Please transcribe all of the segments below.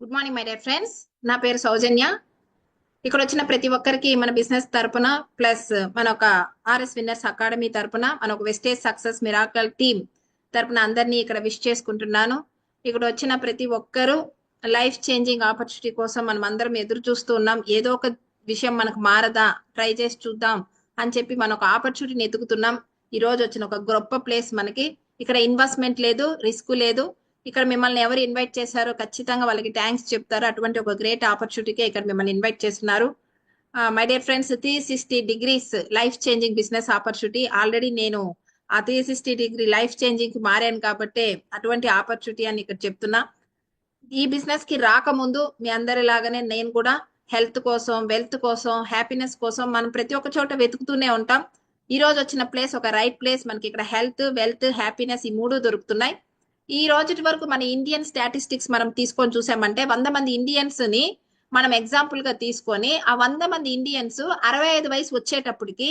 Good morning my dear friends. నా పేరు సౌజన్య. ఇక్కడ వచ్చిన ప్రతి ఒక్కరికి మన బిజినెస్ తరపున ప్లస్ మన ఒక ఆర్ఎస్ విన్నర్స్ అకాడమీ తరపున మన ఒక వెస్టేజ్ సక్సెస్ మిరాకల్ టీమ్ తరపున అందరినీ ఇక్కడ విష్ చేసుకుంటున్నాను. ఇక్కడ వచ్చిన ప్రతి ఒక్కరూ లైఫ్ చేంజింగ్ ఆపర్చునిటీ కోసం మనం అందరం ఎదురు చూస్తూ ఉన్నాం. ఏదో ఒక విషయం మనకు మారదా, ట్రై చేసి చూద్దాం అని చెప్పి మనం ఒక ఆపర్చునిటీని ఎదుగుతున్నాం. ఈ రోజు వచ్చిన ఒక గొప్ప ప్లేస్ మనకి. ఇక్కడ ఇన్వెస్ట్మెంట్ లేదు, రిస్క్ లేదు. ఇక్కడ మిమ్మల్ని ఎవరు ఇన్వైట్ చేశారో ఖచ్చితంగా వాళ్ళకి థ్యాంక్స్ చెప్తారు. అటువంటి ఒక గ్రేట్ ఆపర్చునిటీకే ఇక్కడ మిమ్మల్ని ఇన్వైట్ చేస్తున్నారు. My dear friends, 360 degrees life changing business opportunity. Already నేను ఆ 360 డిగ్రీ లైఫ్ చేంజింగ్ కి మారాను కాబట్టి అటువంటి ఆపర్చునిటీ అని ఇక్కడ చెప్తున్నా. ఈ బిజినెస్ కి రాకముందు మీ అందరిలాగానే నేను కూడా హెల్త్ కోసం, వెల్త్ కోసం, హ్యాపీనెస్ కోసం మనం ప్రతి ఒక్క చోట వెతుకుతూనే ఉంటాం. ఈ రోజు వచ్చిన ప్లేస్ ఒక రైట్ ప్లేస్. మనకి ఇక్కడ హెల్త్, వెల్త్, హ్యాపీనెస్ ఈ మూడు దొరుకుతున్నాయి. ఈ రోజు వరకు మన ఇండియన్ స్టాటిస్టిక్స్ మనం తీసుకొని చూసామంటే 100 మంది ఇండియన్స్ ని మనం ఎగ్జాంపుల్ గా తీసుకొని ఆ 100 మంది ఇండియన్స్ 65 వయసు వచ్చేటప్పటికి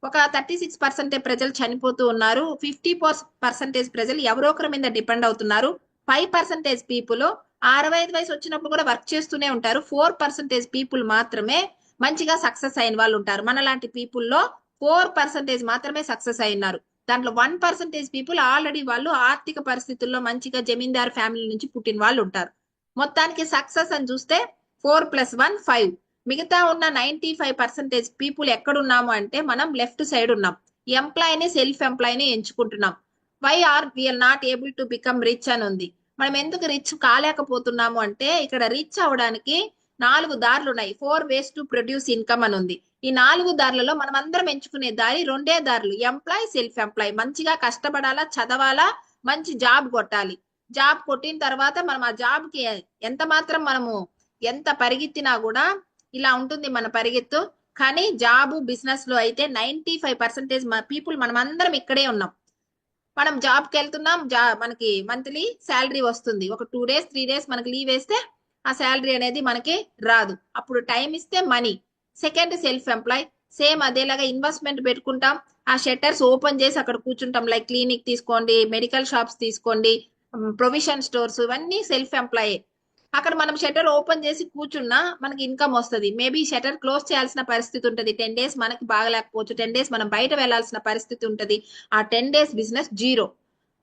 ఒక 36% ప్రజలు చనిపోతూ ఉన్నారు. 50% ప్రజలు ఎవరో ఒకరి మీద డిపెండ్ అవుతున్నారు. 5% పీపుల్ 65 వయసు వచ్చినప్పుడు కూడా వర్క్ చేస్తూనే ఉంటారు. 4% పీపుల్ మాత్రమే మంచిగా సక్సెస్ అయిన వాళ్ళు ఉంటారు. మన లాంటి పీపుల్ లో 4% మాత్రమే సక్సెస్ అయినారు. దాంట్లో 1% పీపుల్ ఆల్రెడీ వాళ్ళు ఆర్థిక పరిస్థితుల్లో మంచిగా జమీందార్ ఫ్యామిలీ నుంచి పుట్టిన వాళ్ళు ఉంటారు. మొత్తానికి సక్సెస్ అని చూస్తే 4 + 1 5. మిగతా ఉన్న 95% పీపుల్ ఎక్కడున్నాము అంటే మనం లెఫ్ట్ సైడ్ ఉన్నాం. ఎంప్లాయీని, సెల్ఫ్ ఎంప్లాయీని ఎంచుకుంటున్నాం. Why are we are not able to become rich అని ఉంది. మనం ఎందుకు రిచ్ కాలేకపోతున్నాము అంటే ఇక్కడ రిచ్ అవడానికి 4 దారులు ఉన్నాయి. 4 ways టు ప్రొడ్యూస్ ఇన్కమ్ అని ఉంది. ఈ 4 దారులలో మనం అందరం ఎంచుకునే దారి రెండే దారులు, ఎంప్లాయ్, సెల్ఫ్ ఎంప్లాయ్. మంచిగా కష్టపడాలా, చదవాలా, మంచి జాబ్ కొట్టాలి. జాబ్ కొట్టిన తర్వాత మనం ఆ జాబ్ కి ఎంత మాత్రం మనము ఎంత పరిగెత్తినా కూడా ఇలా ఉంటుంది మన పరిగెత్తు. కానీ జాబ్, బిజినెస్ లో అయితే 95% పీపుల్ మనం అందరం ఇక్కడే ఉన్నాం. మనం జాబ్ కి వెళ్తున్నాం, మనకి మంత్లీ శాలరీ వస్తుంది. ఒక 2 days 3 days మనకి లీవ్ వేస్తే ఆ శాలరీ అనేది మనకి రాదు. అప్పుడు టైం ఇస్తే money. Second self employ. Same అదేలాగా ఇన్వెస్ట్మెంట్ పెట్టుకుంటాం. ఆ షట్టర్స్ ఓపెన్ చేసి అక్కడ కూర్చుంటాం. లైక్ క్లినిక్ తీసుకోండి, మెడికల్ షాప్స్ తీసుకోండి, ప్రొవిజన్ స్టోర్స్, ఇవన్నీ సెల్ఫ్ ఎంప్లాయ్. అక్కడ మనం షట్టర్ ఓపెన్ చేసి కూర్చున్నా మనకి ఇన్కమ్ వస్తుంది. మేబీ షట్టర్ క్లోజ్ చేయాల్సిన పరిస్థితి ఉంటుంది. 10 days మనకి బాగలేకపోవచ్చు. 10 days మనం బయట వెళ్లాల్సిన పరిస్థితి ఉంటుంది. ఆ 10 days బిజినెస్ జీరో.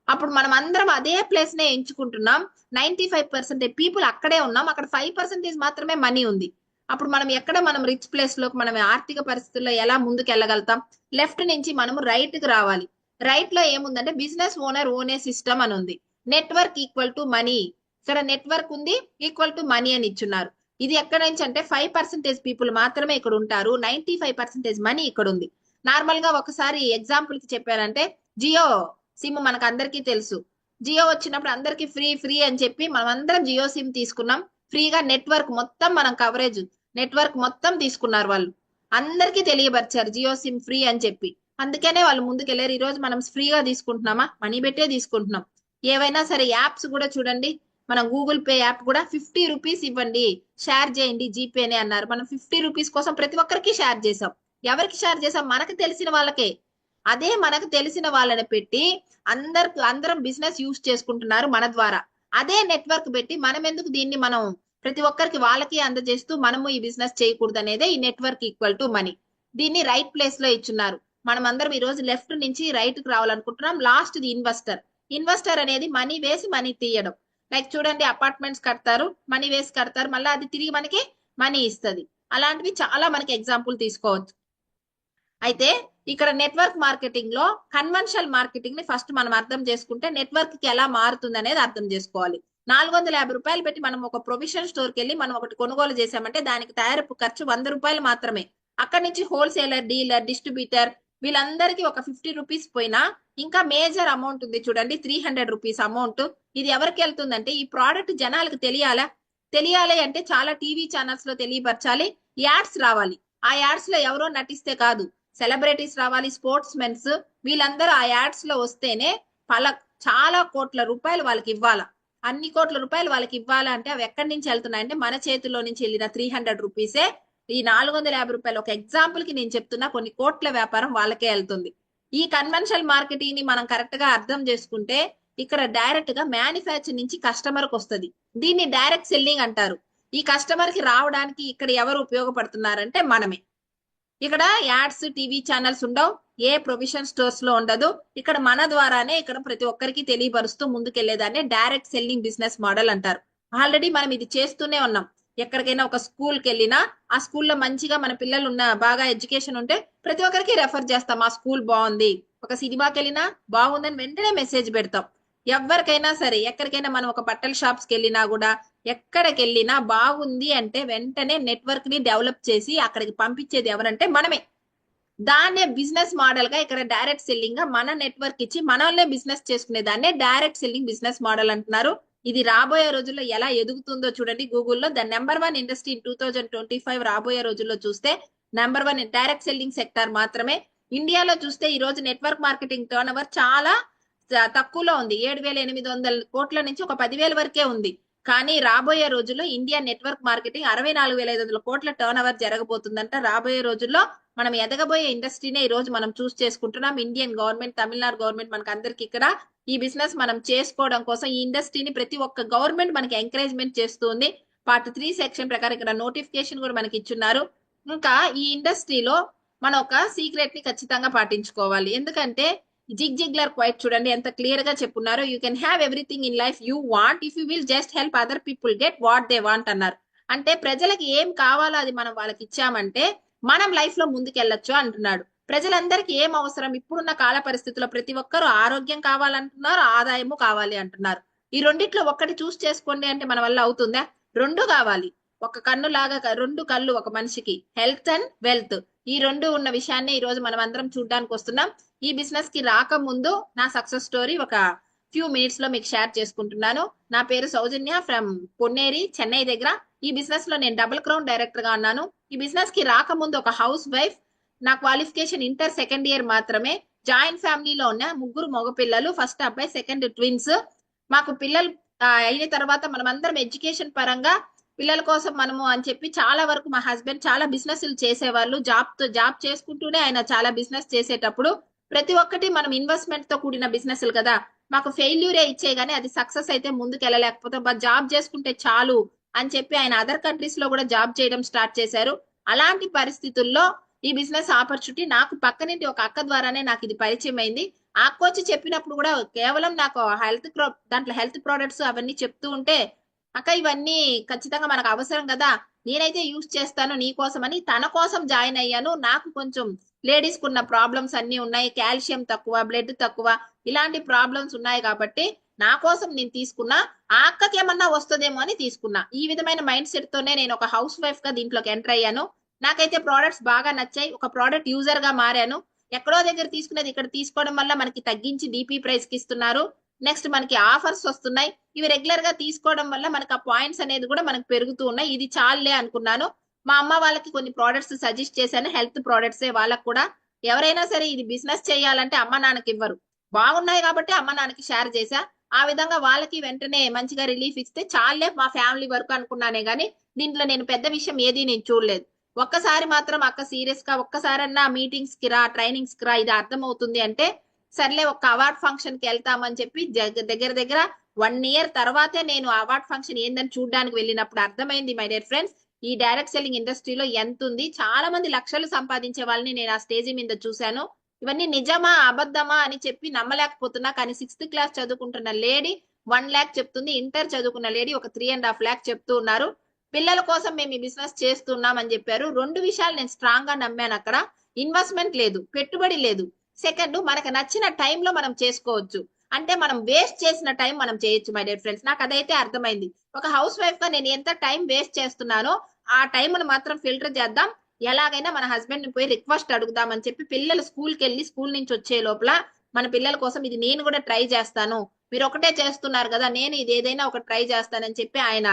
అప్పుడు మనం అందరం అదే ప్లేస్ నే ఎంచుకుంటున్నాం. 95% పీపుల్ అక్కడే ఉన్నాం. అక్కడ 5% మాత్రమే మనీ ఉంది. అప్పుడు మనం ఎక్కడ మనం రిచ్ ప్లేస్ లోకి మనం ఆర్థిక పరిస్థితుల్లో ఎలా ముందుకు వెళ్ళగలుగుతాం? లెఫ్ట్ నుంచి మనము రైట్ కి రావాలి. రైట్ లో ఏముందంటే బిజినెస్ ఓనర్ ఓనే సిస్టమ్ అని ఉంది. Network equal to money. ఇక్కడ నెట్వర్క్ ఉంది, ఈక్వల్ టు మనీ అని ఇచ్చున్నారు. ఇది ఎక్కడ నుంచి అంటే 5% పీపుల్ మాత్రమే ఇక్కడ ఉంటారు. 95% మనీ ఇక్కడ ఉంది. నార్మల్ గా ఒకసారి ఎగ్జాంపుల్ కి చెప్పారంటే జియో సిమ్ మనకు అందరికీ తెలుసు. జియో వచ్చినప్పుడు అందరికి ఫ్రీ ఫ్రీ అని చెప్పి మనం అందరం జియో సిమ్ తీసుకున్నాం. ఫ్రీగా నెట్వర్క్ మొత్తం మనం కవరేజ్, నెట్వర్క్ మొత్తం తీసుకున్నారు వాళ్ళు. అందరికీ తెలియపరిచారు జియో సిమ్ ఫ్రీ అని చెప్పి. అందుకనే వాళ్ళు ముందుకెళ్ళారు. ఈ రోజు మనం ఫ్రీగా తీసుకుంటున్నామా? మనీ పెట్టే తీసుకుంటున్నాం. ఏవైనా సరే యాప్స్ కూడా చూడండి. మనం గూగుల్ పే యాప్ కూడా 50 రూపీస్ ఇవ్వండి, షేర్ చేయండి జీపేనే అన్నారు. మనం 50 రూపీస్ కోసం ప్రతి ఒక్కరికి షేర్ చేసాం. ఎవరికి షేర్ చేసాం? మనకు తెలిసిన వాళ్ళకే. అదే మనకు తెలిసిన వాళ్ళని పెట్టి అందరం బిజినెస్ యూజ్ చేసుకుంటున్నారు మన ద్వారా. అదే నెట్వర్క్ పెట్టి మనం ఎందుకు దీన్ని మనం ప్రతి ఒక్కరికి వాళ్ళకి అందజేస్తూ మనము ఈ బిజినెస్ చేయకూడదు అనేదే ఈ నెట్వర్క్ ఈక్వల్ టు మనీ. దీన్ని రైట్ ప్లేస్ లో ఇచ్చున్నారు. మనం అందరం ఈ రోజు లెఫ్ట్ నుంచి రైట్ కి రావాలనుకుంటున్నాం. Last the investor. ఇన్వెస్టర్ అనేది మనీ వేసి మనీ తీయడం. లైక్ చూడండి, అపార్ట్మెంట్స్ కడతారు, మనీ వేసి కడతారు, మళ్ళీ అది తిరిగి మనకి మనీ ఇస్తుంది. అలాంటివి చాలా మనకి ఎగ్జాంపుల్ తీసుకోవచ్చు. అయితే ఇక్కడ నెట్వర్క్ మార్కెటింగ్ లో కన్వెన్షనల్ మార్కెటింగ్ ని ఫస్ట్ మనం అర్థం చేసుకుంటే నెట్వర్క్ కి ఎలా మారుతుంది అనేది అర్థం చేసుకోవాలి. 450 రూపాయలు పెట్టి మనం ఒక ప్రొవిజన్ స్టోర్ కి వెళ్ళి మనం ఒకటి కొనుగోలు చేసామంటే దానికి తయారపు ఖర్చు 100 రూపాయలు మాత్రమే. అక్కడి నుంచి హోల్సేలర్, డీలర్, డిస్ట్రిబ్యూటర్ వీళ్ళందరికీ ఒక 50 రూపీస్ పోయినా ఇంకా మేజర్ అమౌంట్ ఉంది చూడండి, 300 రూపీస్ అమౌంట్. ఇది ఎవరికి వెళ్తుందంటే ఈ ప్రోడక్ట్ జనాలకు తెలియాలి అంటే చాలా టీవీ ఛానల్స్ లో తెలియపరచాలి. యాడ్స్ రావాలి. ఆ యాడ్స్ లో ఎవరో నటిస్తే కాదు, సెలబ్రిటీస్ రావాలి, స్పోర్ట్స్ మెన్స్, వీళ్ళందరూ ఆ యాడ్స్ లో వస్తేనే చాలా కోట్ల రూపాయలు వాళ్ళకి ఇవ్వాలా. అన్ని కోట్ల రూపాయలు వాళ్ళకి ఇవ్వాలా అంటే అవి ఎక్కడి నుంచి వెళ్తున్నాయంటే మన చేతిలో నుంచి వెళ్ళిన 300 రూపీసే. ఈ 450 రూపాయలు ఒక ఎగ్జాంపుల్ కి నేను చెప్తున్నా, కొన్ని కోట్ల వ్యాపారం వాళ్ళకే వెళ్తుంది. ఈ కన్వెన్షనల్ మార్కెటింగ్ ని మనం కరెక్ట్ గా అర్థం చేసుకుంటే ఇక్కడ డైరెక్ట్ గా మ్యానుఫ్యాక్చర్ నుంచి కస్టమర్ కి వస్తుంది. దీన్ని డైరెక్ట్ సెల్లింగ్ అంటారు. ఈ కస్టమర్ కి రావడానికి ఇక్కడ ఎవరు ఉపయోగపడుతున్నారంటే మనమే. ఇక్కడ యాడ్స్, టీవీ ఛానల్స్ ఉండవు, ఏ ప్రొవిజన్ స్టోర్స్ లో ఉండదు. ఇక్కడ మన ద్వారానే ఇక్కడ ప్రతి ఒక్కరికి తెలియపరుస్తూ ముందుకెళ్లేదాన్ని డైరెక్ట్ సెల్లింగ్ బిజినెస్ మోడల్ అంటారు. ఆల్రెడీ మనం ఇది చేస్తూనే ఉన్నాం. ఎక్కడికైనా ఒక స్కూల్ కి వెళ్ళినా ఆ స్కూల్లో మంచిగా మన పిల్లలు ఉన్న బాగా ఎడ్యుకేషన్ ఉంటే ప్రతి ఒక్కరికి రెఫర్ చేస్తాం, ఆ స్కూల్ బాగుంది. ఒక సినిమాకి వెళ్ళినా బాగుందని వెంటనే మెసేజ్ పెడతాం. ఎవరికైనా సరే ఎక్కడికైనా మనం ఒక బట్టల షాప్స్ కి వెళ్ళినా కూడా ఎక్కడికి వెళ్ళినా బాగుంది అంటే వెంటనే నెట్వర్క్ ని డెవలప్ చేసి అక్కడికి పంపించేది ఎవరంటే మనమే. దాన్నే బిజినెస్ మోడల్ గా ఇక్కడ డైరెక్ట్ సెల్లింగ్ గా మన నెట్వర్క్ ఇచ్చి మనల్నే బిజినెస్ చేసుకునే దాన్నే డైరెక్ట్ సెల్లింగ్ బిజినెస్ మోడల్ అంటున్నారు. ఇది రాబోయే రోజుల్లో ఎలా ఎదుగుతుందో చూడండి. గూగుల్లో ద నెంబర్ 1 ఇండస్ట్రీ ఇన్ 2025 రాబోయే రోజుల్లో చూస్తే నెంబర్ 1 డైరెక్ట్ సెల్లింగ్ సెక్టార్ మాత్రమే. ఇండియాలో చూస్తే ఈ రోజు నెట్వర్క్ మార్కెటింగ్ టర్న్ ఓవర్ చాలా తక్కువలో ఉంది. 7,800 కోట్ల నుంచి ఒక 10,000 వరకే ఉంది. కానీ రాబోయే రోజుల్లో ఇండియా నెట్వర్క్ మార్కెటింగ్ 64,500 కోట్ల టర్న్ ఓవర్ జరగబోతుందంట. రాబోయే రోజుల్లో మనం ఎదగబోయే ఇండస్ట్రీనే ఈ రోజు మనం చూస్ చేసుకుంటున్నాం. ఇండియన్ గవర్నమెంట్, తమిళనాడు గవర్నమెంట్ మనకు అందరికి ఇక్కడ ఈ బిజినెస్ మనం చేసుకోవడం కోసం ఈ ఇండస్ట్రీని ప్రతి ఒక్క గవర్నమెంట్ మనకి ఎంకరేజ్మెంట్ చేస్తుంది. పార్ట్ 3 సెక్షన్ ప్రకారం ఇక్కడ నోటిఫికేషన్ కూడా మనకి ఇచ్చున్నారు. ఇంకా ఈ ఇండస్ట్రీలో మనం ఒక సీక్రెట్ ని ఖచ్చితంగా పాటించుకోవాలి. ఎందుకంటే జిగ్ జిగ్లర్ క్వైట్ చూడండి ఎంత క్లియర్ గా చెప్పున్నారు. You can have everything in life you want if you will just help other people get what they want అన్నారు. అంటే ప్రజలకి ఏం కావాలో అది మనం వాళ్ళకి ఇచ్చామంటే మనం లైఫ్ లో ముందుకెళ్ళొచ్చు అంటున్నాడు. ప్రజలందరికీ ఏం అవసరం, ఇప్పుడున్న కాల పరిస్థితుల్లో ప్రతి ఒక్కరు ఆరోగ్యం కావాలంటున్నారు, ఆదాయము కావాలి అంటున్నారు. ఈ రెండిట్లో ఒక్కటి చూస్ చేసుకోండి అంటే మన వల్ల అవుతుందా? రెండు కావాలి. ఒక కన్ను లాగా రెండు కళ్ళు ఒక మనిషికి, హెల్త్ అండ్ వెల్త్. ఈ రెండు ఉన్న విషయాన్ని ఈ రోజు మనం అందరం చూడడానికి వస్తున్నాం. ఈ బిజినెస్ కి రాకముందు నా సక్సెస్ స్టోరీ ఒక ఫ్యూ మినిట్స్ లో మీకు షేర్ చేసుకుంటున్నాను. నా పేరు సౌజన్య ఫ్రమ్ పొన్నేరి, చెన్నై దగ్గర. ఈ బిజినెస్ లో నేను డబుల్ క్రౌన్ డైరెక్టర్ గా ఉన్నాను. ఈ బిజినెస్ కి రాకముందు ఒక హౌస్ వైఫ్. నా క్వాలిఫికేషన్ ఇంటర్ సెకండ్ ఇయర్ మాత్రమే. జాయింట్ ఫ్యామిలీలో ఉన్న 3 మగపిల్లలు, ఫస్ట్ అబ్బాయి, సెకండ్ ట్విన్స్. మాకు పిల్లలు అయిన తర్వాత మనం అందరం ఎడ్యుకేషన్ పరంగా పిల్లల కోసం మనము అని చెప్పి చాలా వరకు మా హస్బెండ్ చాలా బిజినెస్లు చేసేవాళ్ళు. జాబ్ చేసుకుంటూనే ఆయన చాలా బిజినెస్ చేసేటప్పుడు ప్రతి ఒక్కటి మనం ఇన్వెస్ట్మెంట్ తో కూడిన బిజినెస్లు కదా, మాకు ఫెయిల్యూరే ఇచ్చే గానీ అది సక్సెస్ అయితే ముందుకు వెళ్ళలేకపోతే జాబ్ చేసుకుంటే చాలు అని చెప్పి ఆయన అదర్ కంట్రీస్ లో కూడా జాబ్ చేయడం స్టార్ట్ చేశారు. అలాంటి పరిస్థితుల్లో ఈ బిజినెస్ ఆపర్చునిటీ నాకు పక్కనింటి ఒక అక్క ద్వారానే నాకు ఇది పరిచయం అయింది. ఆ అక్క వచ్చి చెప్పినప్పుడు కూడా కేవలం నాకు దాంట్లో హెల్త్ ప్రొడక్ట్స్ అవన్నీ చెప్తూ ఉంటే, అక్క ఇవన్నీ ఖచ్చితంగా మనకు అవసరం కదా, నేనైతే యూజ్ చేస్తాను నీ కోసం అని తన కోసం జాయిన్ అయ్యాను. నాకు కొంచెం లేడీస్ కున్న ప్రాబ్లమ్స్ అన్ని ఉన్నాయి, కాల్షియం తక్కువ, బ్లడ్ తక్కువ, ఇలాంటి ప్రాబ్లమ్స్ ఉన్నాయి కాబట్టి నా కోసం నేను తీసుకున్నా, ఆ అక్కకి ఏమన్నా వస్తుందేమో అని తీసుకున్నా. ఈ విధమైన మైండ్ సెట్ తోనే నేను ఒక హౌస్ వైఫ్ గా దీంట్లోకి ఎంటర్ అయ్యాను. నాకైతే ప్రోడక్ట్స్ బాగా నచ్చాయి. ఒక ప్రోడక్ట్ యూజర్ గా మారాను. ఎక్కడో దగ్గర తీసుకునేది ఇక్కడ తీసుకోవడం వల్ల మనకి తగ్గించి డిపి ప్రైస్ కి ఇస్తున్నారు. నెక్స్ట్ మనకి ఆఫర్స్ వస్తున్నాయి. ఇవి రెగ్యులర్ గా తీసుకోవడం వల్ల మనకి ఆ పాయింట్స్ అనేది కూడా మనకు పెరుగుతూ ఉన్నాయి. ఇది చాలులే అనుకున్నాను. మా అమ్మ వాళ్ళకి కొన్ని ప్రోడక్ట్స్ సజెస్ట్ చేశాను, హెల్త్ ప్రోడక్ట్స్. వాళ్ళకు కూడా ఎవరైనా సరే ఇది బిజినెస్ చేయాలంటే అమ్మ నాన్నకి ఇవ్వరు, బాగున్నాయి కాబట్టి అమ్మ నాన్నకి షేర్ చేశా. ఆ విధంగా వాళ్ళకి వెంటనే మంచిగా రిలీఫ్ ఇస్తే చాలే మా ఫ్యామిలీ వరకు అనుకున్నానే గానీ దీంట్లో నేను పెద్ద విషయం ఏది నేను చూడలేదు. ఒక్కసారి మాత్రం అక్క సీరియస్ గా ఒక్కసారన్నా మీటింగ్స్ కి రా, ట్రైనింగ్స్ కి రా, ఇది అర్థం అవుతుంది అంటే సర్లే ఒక అవార్డ్ ఫంక్షన్ కి వెళ్తామని చెప్పి దగ్గర 1 ఇయర్ తర్వాతే నేను అవార్డ్ ఫంక్షన్ ఏందని చూడడానికి వెళ్ళినప్పుడు అర్థమైంది మై డియర్ ఫ్రెండ్స్, ఈ డైరెక్ట్ సెల్లింగ్ ఇండస్ట్రీలో ఎంత ఉంది. చాలా మంది లక్షలు సంపాదించే వాళ్ళని నేను ఆ స్టేజ్ మీద చూశాను. ఇవన్నీ నిజమా అబద్ధమా అని చెప్పి నమ్మలేకపోతున్నా. కానీ 6th క్లాస్ చదువుకుంటున్న లేడీ 1 lakh చెప్తుంది, ఇంటర్ చదువుకున్న లేడీ ఒక 3.5 lakh చెప్తూ ఉన్నారు. పిల్లల కోసం మేము ఈ బిజినెస్ చేస్తున్నాం అని చెప్పారు. 2 విషయాలు నేను స్ట్రాంగ్ గా నమ్మాను. అక్కడ ఇన్వెస్ట్మెంట్ లేదు, పెట్టుబడి లేదు. సెకండ్, మనకు నచ్చిన టైంలో మనం చేసుకోవచ్చు. అంటే మనం వేస్ట్ చేసిన టైం మనం చేయొచ్చు మై డియర్ ఫ్రెండ్స్. నాకు అదైతే అర్థమైంది. ఒక హౌస్ వైఫ్ గా నేను ఎంత టైం వేస్ట్ చేస్తున్నానో ఆ టైంను మాత్రం ఫిల్టర్ చేద్దాం. ఎలాగైనా మన హస్బెండ్ ని పోయి రిక్వెస్ట్ అడుగుదాం అని చెప్పి పిల్లలు స్కూల్కి వెళ్ళి స్కూల్ నుంచి వచ్చే లోపల మన పిల్లల కోసం ఇది నేను కూడా ట్రై చేస్తాను, మీరు ఒకటే చేస్తున్నారు కదా, నేను ఇది ఏదైనా ఒక ట్రై చేస్తానని చెప్పి ఆయన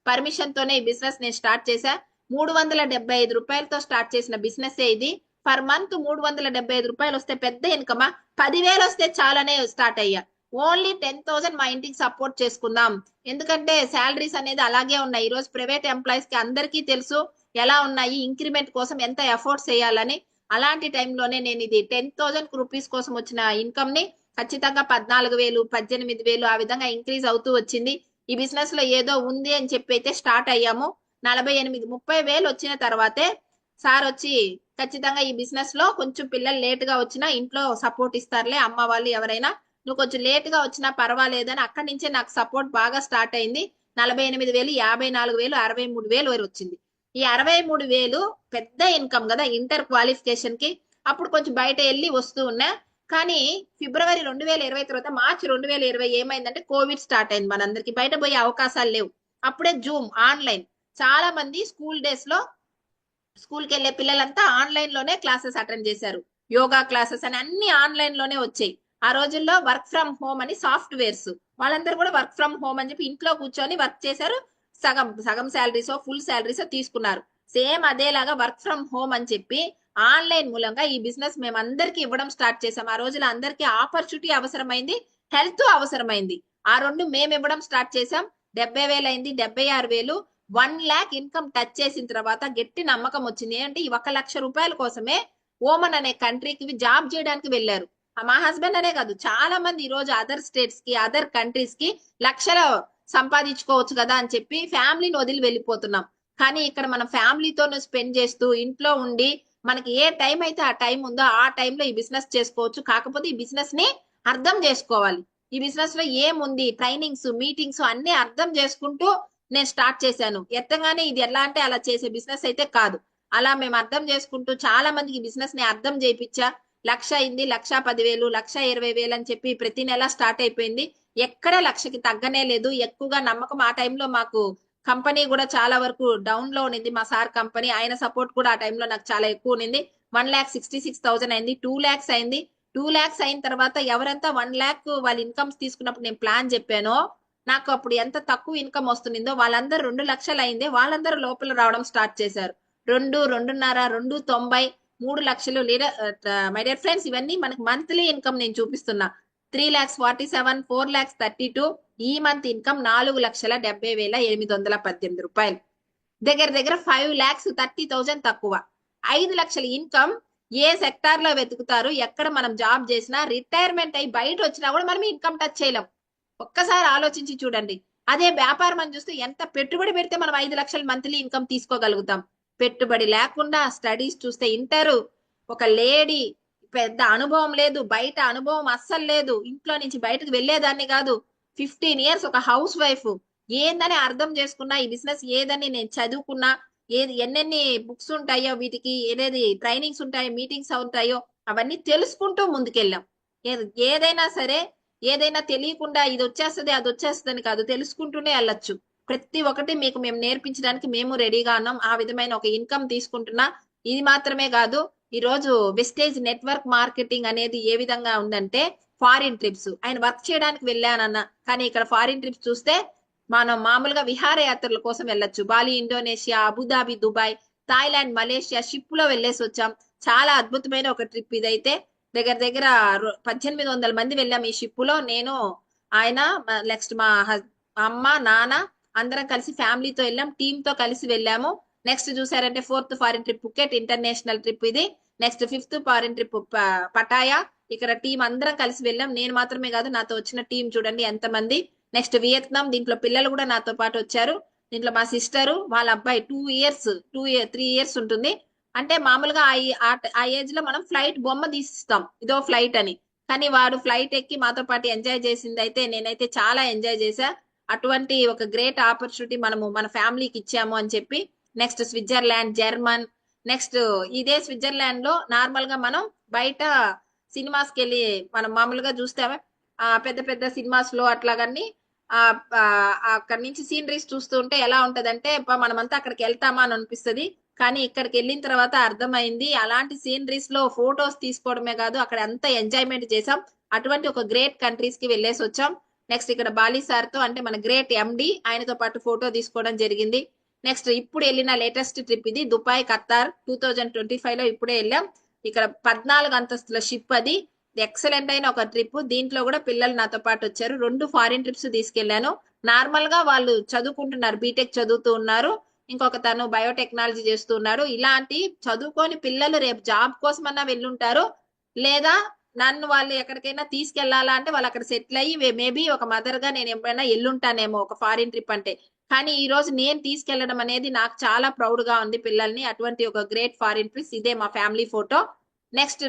పర్మిషన్ తోనే ఈ బిజినెస్ నేను స్టార్ట్ చేశా. 375 రూపాయలతో స్టార్ట్ చేసిన బిజినెస్ ఇది. పర్ మంత్ 375 రూపాయలు వస్తే పెద్ద ఇన్కమా? 10,000 వస్తే చాలనే స్టార్ట్ అయ్యా. ఓన్లీ 10,000 మా ఇంటికి సపోర్ట్ చేసుకుందాం. ఎందుకంటే శాలరీస్ అనేది అలాగే ఉన్నాయి. ఈ రోజు ప్రైవేట్ ఎంప్లాయీస్ కి అందరికీ తెలుసు ఎలా ఉన్నాయి, ఇంక్రిమెంట్ కోసం ఎంత ఎఫర్ట్స్ చేయాలని. అలాంటి టైంలోనే నేను ఇది 10,000 రూపీస్ కోసం వచ్చిన ఇన్కమ్ ని ఖచ్చితంగా 14,000 18,000 ఆ విధంగా ఇంక్రీజ్ అవుతూ వచ్చింది. ఈ బిజినెస్ లో ఏదో ఉంది అని చెప్పి అయితే స్టార్ట్ అయ్యాము. 48 30,000 వచ్చిన తర్వాతే సార్ వచ్చి ఖచ్చితంగా ఈ బిజినెస్ లో కొంచెం పిల్లలు లేట్ గా వచ్చినా ఇంట్లో సపోర్ట్ ఇస్తారులే, అమ్మ వాళ్ళు ఎవరైనా నువ్వు కొంచెం లేట్ గా వచ్చినా పర్వాలేదు అని అక్కడి నుంచే నాకు సపోర్ట్ బాగా స్టార్ట్ అయింది. 48,000 54,000 63,000 వరకు వచ్చింది. ఈ 63,000 పెద్ద ఇన్కమ్ కదా ఇంటర్ క్వాలిఫికేషన్ కి. అప్పుడు కొంచెం బయట వెళ్ళి వస్తూ ఉన్నా. కానీ ఫిబ్రవరి 2020 తర్వాత మార్చి 2020 ఏమైందంటే కోవిడ్ స్టార్ట్ అయింది. మనందరికి బయట పోయే అవకాశాలు లేవు. అప్పుడే జూమ్ ఆన్లైన్ చాలా మంది స్కూల్ డేస్ లో స్కూల్ కి వెళ్లే పిల్లలంతా ఆన్లైన్ లోనే క్లాసెస్ అటెండ్ చేశారు. యోగా క్లాసెస్ అని అన్ని ఆన్లైన్ లోనే వచ్చాయి. ఆ రోజుల్లో వర్క్ ఫ్రమ్ హోమ్ అని సాఫ్ట్వేర్స్ వాళ్ళందరూ కూడా వర్క్ ఫ్రమ్ హోమ్ అని చెప్పి ఇంట్లో కూర్చొని వర్క్ చేశారు. సగం సగం శాలరీసో ఫుల్ శాలరీసో తీసుకున్నారు. సేమ్ అదేలాగా వర్క్ ఫ్రమ్ హోమ్ అని చెప్పి ఆన్లైన్ మూలంగా ఈ బిజినెస్ మేము అందరికి ఇవ్వడం స్టార్ట్ చేసాం. ఆ రోజులో అందరికి ఆపర్చునిటీ అవసరమైంది, హెల్త్ అవసరమైంది. ఆ రెండు మేము ఇవ్వడం స్టార్ట్ చేసాం. 70,000 అయింది, 76,000 1,00,000 ఇన్కమ్ టచ్ చేసిన తర్వాత గట్టి నమ్మకం వచ్చింది. ఏంటంటే ఈ 1,00,000 రూపాయల కోసమే ఓమన్ అనే కంట్రీకి జాబ్ చేయడానికి వెళ్ళారు. మా హస్బెండ్ అనే కాదు చాలా మంది ఈ రోజు అదర్ స్టేట్స్ కి అదర్ కంట్రీస్ కి లక్షలు సంపాదించుకోవచ్చు కదా అని చెప్పి ఫ్యామిలీని వదిలి వెళ్ళిపోతున్నాం. కానీ ఇక్కడ మనం ఫ్యామిలీతో స్పెండ్ చేస్తూ ఇంట్లో ఉండి మనకి ఏ టైం అయితే ఆ టైం ఉందో ఆ టైంలో ఈ బిజినెస్ చేసుకోవచ్చు. కాకపోతే ఈ బిజినెస్ ని అర్థం చేసుకోవాలి. ఈ బిజినెస్ లో ఏముంది ట్రైనింగ్స్ మీటింగ్స్ అన్ని అర్థం చేసుకుంటూ నేను స్టార్ట్ చేశాను. ఎత్తగానే ఇది ఎలా అంటే అలా చేసే బిజినెస్ అయితే కాదు. అలా మేము అర్థం చేసుకుంటూ చాలా మందికి బిజినెస్ ని అర్థం చేయించా. 1,00,000 అయింది, 1,10,000 1,20,000 అని చెప్పి ప్రతి నెల స్టార్ట్ అయిపోయింది. ఎక్కడ 1,00,000కి తగ్గనే లేదు. ఎక్కువగా నమ్మకం ఆ టైంలో మాకు కంపెనీ కూడా చాలా వరకు డౌన్ లో ఉన్నింది. మా సార్ కంపెనీ ఆయన సపోర్ట్ కూడా ఆ టైంలో నాకు చాలా ఎక్కువ ఉన్నింది. 1,66,000 అయింది, 2,00,000 అయింది. 2,00,000 అయిన తర్వాత ఎవరంతా 1,00,000 వాళ్ళ ఇన్కమ్స్ తీసుకున్నప్పుడు నేను ప్లాన్ చెప్పానో నాకు అప్పుడు ఎంత తక్కువ ఇన్కమ్ వస్తుందో వాళ్ళందరూ 2,00,000 అయిందే వాళ్ళందరూ లోపల రావడం స్టార్ట్ చేశారు. 2, 2.5, 2.90, 3,00,000 లీడర్. మై డియర్ ఫ్రెండ్స్ ఇవన్నీ మనకి మంత్లీ ఇన్కమ్ నేను చూపిస్తున్నా. 3,47, 4,32 ఈ మంత్ ఇన్కమ్ 4,70,818 రూపాయలు. దగ్గర దగ్గర 5,30,000 తక్కువ. 5,00,000 ఇన్కమ్ ఏ సెక్టార్ లో వెతుకుతారు? ఎక్కడ మనం జాబ్ చేసినా రిటైర్మెంట్ అయి బయట వచ్చినా కూడా మనం ఇన్కమ్ టచ్ చేయలేం. ఒక్కసారి ఆలోచించి చూడండి. అదే వ్యాపారం అని చూస్తే ఎంత పెట్టుబడి పెడితే మనం 5,00,000 మంత్లీ ఇన్కమ్ తీసుకోగలుగుతాం. పెట్టుబడి లేకుండా స్టడీస్ చూస్తే ఇంటరు, ఒక లేడీ పెద్ద అనుభవం లేదు, బయట అనుభవం అస్సలు లేదు, ఇంట్లో నుంచి బయటకు వెళ్లేదాన్ని కాదు, 15 ఇయర్స్ ఒక హౌస్ వైఫ్. ఏందని అర్థం చేసుకున్నా ఈ బిజినెస్ ఏదని నేను చదువుకున్నా, ఏది ఎన్నెన్ని బుక్స్ ఉంటాయో వీటికి ఏదేది ట్రైనింగ్స్ ఉంటాయో మీటింగ్స్ ఉంటాయో అవన్నీ తెలుసుకుంటూ ముందుకెళ్ళాం. ఏదైనా సరే ఏదైనా తెలియకుండా ఇది వచ్చేస్తుంది అది వచ్చేస్తుంది అని కాదు, తెలుసుకుంటూనే వెళ్ళొచ్చు. ప్రతి ఒక్కటి మీకు మేము నేర్పించడానికి మేము రెడీగా ఉన్నాం. ఆ విధమైన ఒక ఇన్కమ్ తీసుకుంటున్నా. ఇది మాత్రమే కాదు, ఈ రోజు వెస్టేజ్ నెట్వర్క్ మార్కెటింగ్ అనేది ఏ విధంగా ఉందంటే ఫారిన్ ట్రిప్స్ ఆయన వర్క్ చేయడానికి వెళ్ళానన్న, కానీ ఇక్కడ ఫారిన్ ట్రిప్స్ చూస్తే మనం మామూలుగా విహారయాత్రల కోసం వెళ్ళొచ్చు. Bali Indonesia, Abu Dhabi, Dubai, Thailand, Malaysia ship లో వెళ్ళేసి వచ్చాం. చాలా అద్భుతమైన ఒక ట్రిప్ ఇదైతే. దగ్గర దగ్గర 1,800 మంది వెళ్ళాం ఈ షిప్ లో. నేను ఆయన నెక్స్ట్ మా అమ్మ నాన్న అందరం కలిసి ఫ్యామిలీతో వెళ్ళాం, టీమ్ తో కలిసి వెళ్ళాము. నెక్స్ట్ చూసారంటే 4th foreign trip Phuket international trip ఇది. Next 5th foreign trip Pattaya. ఇక్కడ టీం అందరం కలిసి వెళ్ళాం. నేను మాత్రమే కాదు నాతో వచ్చిన టీం చూడండి ఎంత మంది. నెక్స్ట్ వియత్నాం, దీంట్లో పిల్లలు కూడా నాతో పాటు వచ్చారు. దీంట్లో మా సిస్టరు వాళ్ళ అబ్బాయి 3 ఇయర్స్ ఉంటుంది. అంటే మామూలుగా ఆ ఏజ్ లో మనం ఫ్లైట్ బొమ్మ తీసిస్తాం ఇదో ఫ్లైట్ అని, కానీ వాడు ఫ్లైట్ ఎక్కి మాతో పాటు ఎంజాయ్ చేసింది అయితే నేనైతే చాలా ఎంజాయ్ చేశా. అటువంటి ఒక గ్రేట్ ఆపర్చునిటీ మనము మన ఫ్యామిలీకి ఇచ్చాము అని చెప్పి. Next Switzerland, German. నెక్స్ట్ ఇదే స్విట్జర్లాండ్ లో నార్మల్ గా మనం బయట సినిమాస్ కి వెళ్ళి మనం మామూలుగా చూస్తామే పెద్ద పెద్ద సినిమాస్ లో అట్లాగని అక్కడి నుంచి సీనరీస్ చూస్తూ ఉంటే ఎలా ఉంటదంటే మనమంతా అక్కడికి వెళ్తామా అని అనిపిస్తుంది. కానీ ఇక్కడికి వెళ్ళిన తర్వాత అర్థమైంది అలాంటి సీనరీస్ లో ఫొటోస్ తీసుకోవడమే కాదు అక్కడ అంత ఎంజాయ్మెంట్ చేసాం. అటువంటి ఒక గ్రేట్ కంట్రీస్ కి వెళ్ళేసి వచ్చాం. నెక్స్ట్ ఇక్కడ బాలి సార్ తో అంటే మన గ్రేట్ ఎండి ఆయనతో పాటు ఫోటో తీసుకోవడం జరిగింది. నెక్స్ట్ ఇప్పుడు వెళ్ళిన లేటెస్ట్ ట్రిప్ ఇది దుబాయ్ ఖతార్ 2025 లో ఇప్పుడే వెళ్ళాం. ఇక్కడ 14 అంతస్తుల షిప్ అది. ఎక్సలెంట్ అయిన ఒక ట్రిప్. దీంట్లో కూడా పిల్లలు నాతో పాటు వచ్చారు. 2 ఫారిన్ ట్రిప్స్ తీసుకెళ్లాను. నార్మల్ గా వాళ్ళు చదువుకుంటున్నారు, బీటెక్ చదువుతూ ఉన్నారు. ఇంకొక తను బయోటెక్నాలజీ చేస్తూ ఉన్నాడు. ఇలాంటి చదువుకొని పిల్లలు రేపు జాబ్ కోసమన్నా వెళ్ళుంటారు, లేదా నన్ను వాళ్ళు ఎక్కడికైనా తీసుకెళ్లాలా అంటే వాళ్ళు అక్కడ సెటిల్ అయ్యి మేబీ ఒక మదర్ గా నేను ఎప్పుడైనా ఎల్లుంటానేమో ఒక ఫారిన్ ట్రిప్ అంటే. కానీ ఈ రోజు నేను తీసుకెళ్లడం అనేది నాకు చాలా ప్రౌడ్ గా ఉంది పిల్లల్ని. అటువంటి ఒక గ్రేట్ ఫారిన్ ట్రిప్స్. ఇదే మా family photo. Next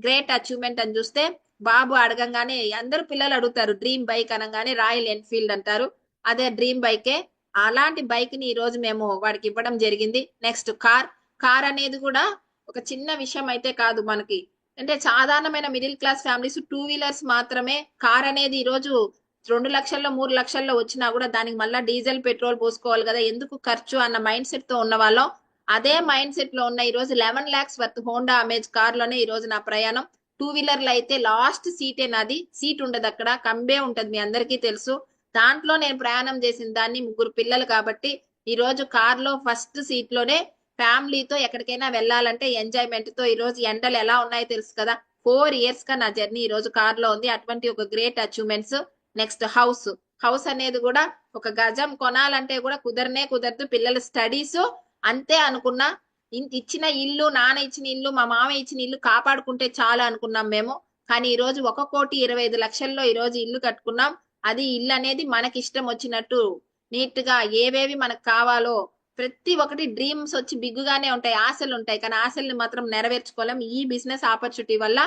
great achievement అని చూస్తే బాబు అడగంగానే అందరు పిల్లలు అడుగుతారు డ్రీమ్ బైక్ అనగానే రాయల్ ఎన్ఫీల్డ్ అంటారు. అదే డ్రీమ్ బైకే. అలాంటి బైక్ ని ఈ రోజు మేము వాడికి ఇవ్వడం జరిగింది. నెక్స్ట్ కార్ అనేది కూడా ఒక చిన్న విషయం అయితే కాదు మనకి. అంటే సాధారణమైన మిడిల్ క్లాస్ ఫ్యామిలీస్ 2 వీలర్స్ మాత్రమే. కార్ అనేది ఈ రోజు 2 లక్షల్లో 3 లక్షల్లో వచ్చినా కూడా దానికి మళ్ళా డీజిల్ పెట్రోల్ పోసుకోవాలి కదా, ఎందుకు ఖర్చు అన్న మైండ్ సెట్ తో ఉన్న వాళ్ళం. అదే మైండ్ సెట్ లో ఉన్న ఈ రోజు 11 lakhs worth Honda amaze car లోనే ఈ రోజు నా ప్రయాణం. 2 వీలర్లు అయితే లాస్ట్ సీటే నాది. సీట్ ఉండదు అక్కడ, కంబే ఉంటది, మీ అందరికీ తెలుసు. దాంట్లో నేను ప్రయాణం చేసిన దాన్ని 3 పిల్లలు కాబట్టి ఈ రోజు కార్ లో ఫస్ట్ సీట్ లోనే ఫ్యామిలీతో ఎక్కడికైనా వెళ్ళాలంటే ఎంజాయ్మెంట్ తో. ఈ రోజు ఎండలు ఎలా ఉన్నాయో తెలుసు కదా. 4 years గా నా జర్నీ ఈ రోజు కార్ లో ఉంది. అటువంటి ఒక గ్రేట్ అచీవ్మెంట్స్. నెక్స్ట్ హౌస్ అనేది కూడా ఒక గజం కొనాలంటే కూడా కుదరదు. పిల్లల స్టడీస్ అంతే అనుకున్నా. ఇచ్చిన ఇల్లు, నాన్న ఇచ్చిన ఇల్లు, మా మామ ఇచ్చిన ఇల్లు కాపాడుకుంటే చాలా అనుకున్నాం మేము. కానీ ఈ రోజు 1,25,00,000 ఈ రోజు ఇల్లు కట్టుకున్నాం. అది ఇల్లు అనేది మనకి ఇష్టం వచ్చినట్టు నీట్ గా ఏవేవి మనకు కావాలో ప్రతి ఒక్కటి డ్రీమ్స్ వచ్చి బిగ్గుగానే ఉంటాయి, ఆశలు ఉంటాయి. కానీ ఆశల్ని మాత్రం నెరవేర్చుకోలేం. ఈ బిజినెస్ ఆపర్చునిటీ వల్ల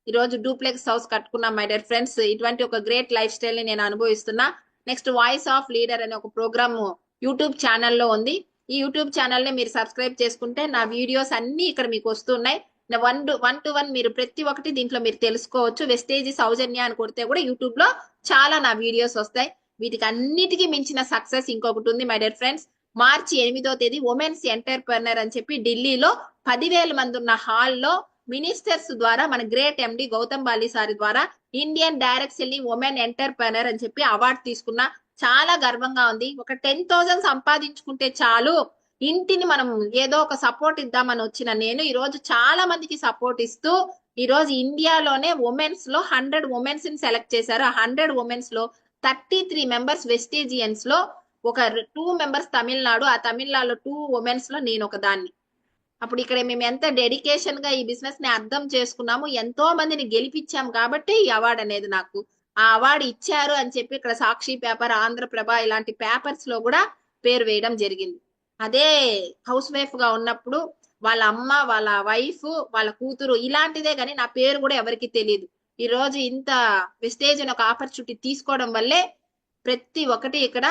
ఈ రోజు డూప్లెక్స్ హౌస్ కట్టుకున్నాం మై డియర్ ఫ్రెండ్స్. ఇటువంటి ఒక గ్రేట్ లైఫ్ స్టైల్ ని నేను అనుభవిస్తున్నా. నెక్స్ట్ వాయిస్ ఆఫ్ లీడర్ అనే ఒక ప్రోగ్రామ్ యూట్యూబ్ ఛానల్లో ఉంది. ఈ యూట్యూబ్ ఛానల్ ని మీరు సబ్స్క్రైబ్ చేసుకుంటే నా వీడియోస్ అన్ని ఇక్కడ మీకు వస్తున్నాయి. 1 to 1 మీరు ప్రతి ఒక్కటి దీంట్లో మీరు తెలుసుకోవచ్చు. వెస్టేజీ సౌజన్య అని కొడితే కూడా యూట్యూబ్ లో చాలా నా వీడియోస్ వస్తాయి. వీటికి అన్నిటికీ మించిన సక్సెస్ ఇంకొకటి ఉంది మై డియర్ ఫ్రెండ్స్. మార్చి 8వ తేదీ ఉమెన్స్ ఎంటర్ప్రెనర్ అని చెప్పి ఢిల్లీలో 10,000 మంది ఉన్న హాల్లో మినిస్టర్స్ ద్వారా మన గ్రేట్ ఎండి గౌతమ్ బాలి సారి ద్వారా Indian direct selling women entrepreneur అని చెప్పి అవార్డు తీసుకున్నా. చాలా గర్వంగా ఉంది. ఒక 10,000 సంపాదించుకుంటే చాలు, ఇంటిని మనం ఏదో ఒక సపోర్ట్ ఇద్దామని వచ్చిన నేను ఈ రోజు చాలా మందికి సపోర్ట్ ఇస్తూ ఈ రోజు ఇండియాలోనే ఉమెన్స్ లో 100 ఉమెన్స్ ని సెలెక్ట్ చేశారు. 100 ఉమెన్స్ లో 33 మెంబర్స్ వెస్టేజియన్స్ లో, ఒక 2 మెంబర్స్ తమిళనాడు. ఆ తమిళనాడులో 2 ఉమెన్స్ లో నేను ఒక దాన్ని. అప్పుడు ఇక్కడ మేము ఎంత డెడికేషన్ గా ఈ బిజినెస్ ని అర్థం చేసుకున్నాము, ఎంతో మందిని గెలిపించాం కాబట్టి ఈ అవార్డు అనేది నాకు. ఆ అవార్డు ఇచ్చారు అని చెప్పి ఇక్కడ సాక్షి పేపర్, ఆంధ్రప్రభ ఇలాంటి పేపర్స్ లో కూడా పేరు వేయడం జరిగింది. అదే హౌస్ వైఫ్ గా ఉన్నప్పుడు వాళ్ళ అమ్మ, వాళ్ళ వైఫ్, వాళ్ళ కూతురు ఇలాంటిదే, కానీ నా పేరు కూడా ఎవరికి తెలియదు. ఈ రోజు ఇంత వెస్టేజ్ అని ఒక ఆపర్చునిటీ తీసుకోవడం వల్లే ప్రతి ఒక్కటి ఇక్కడ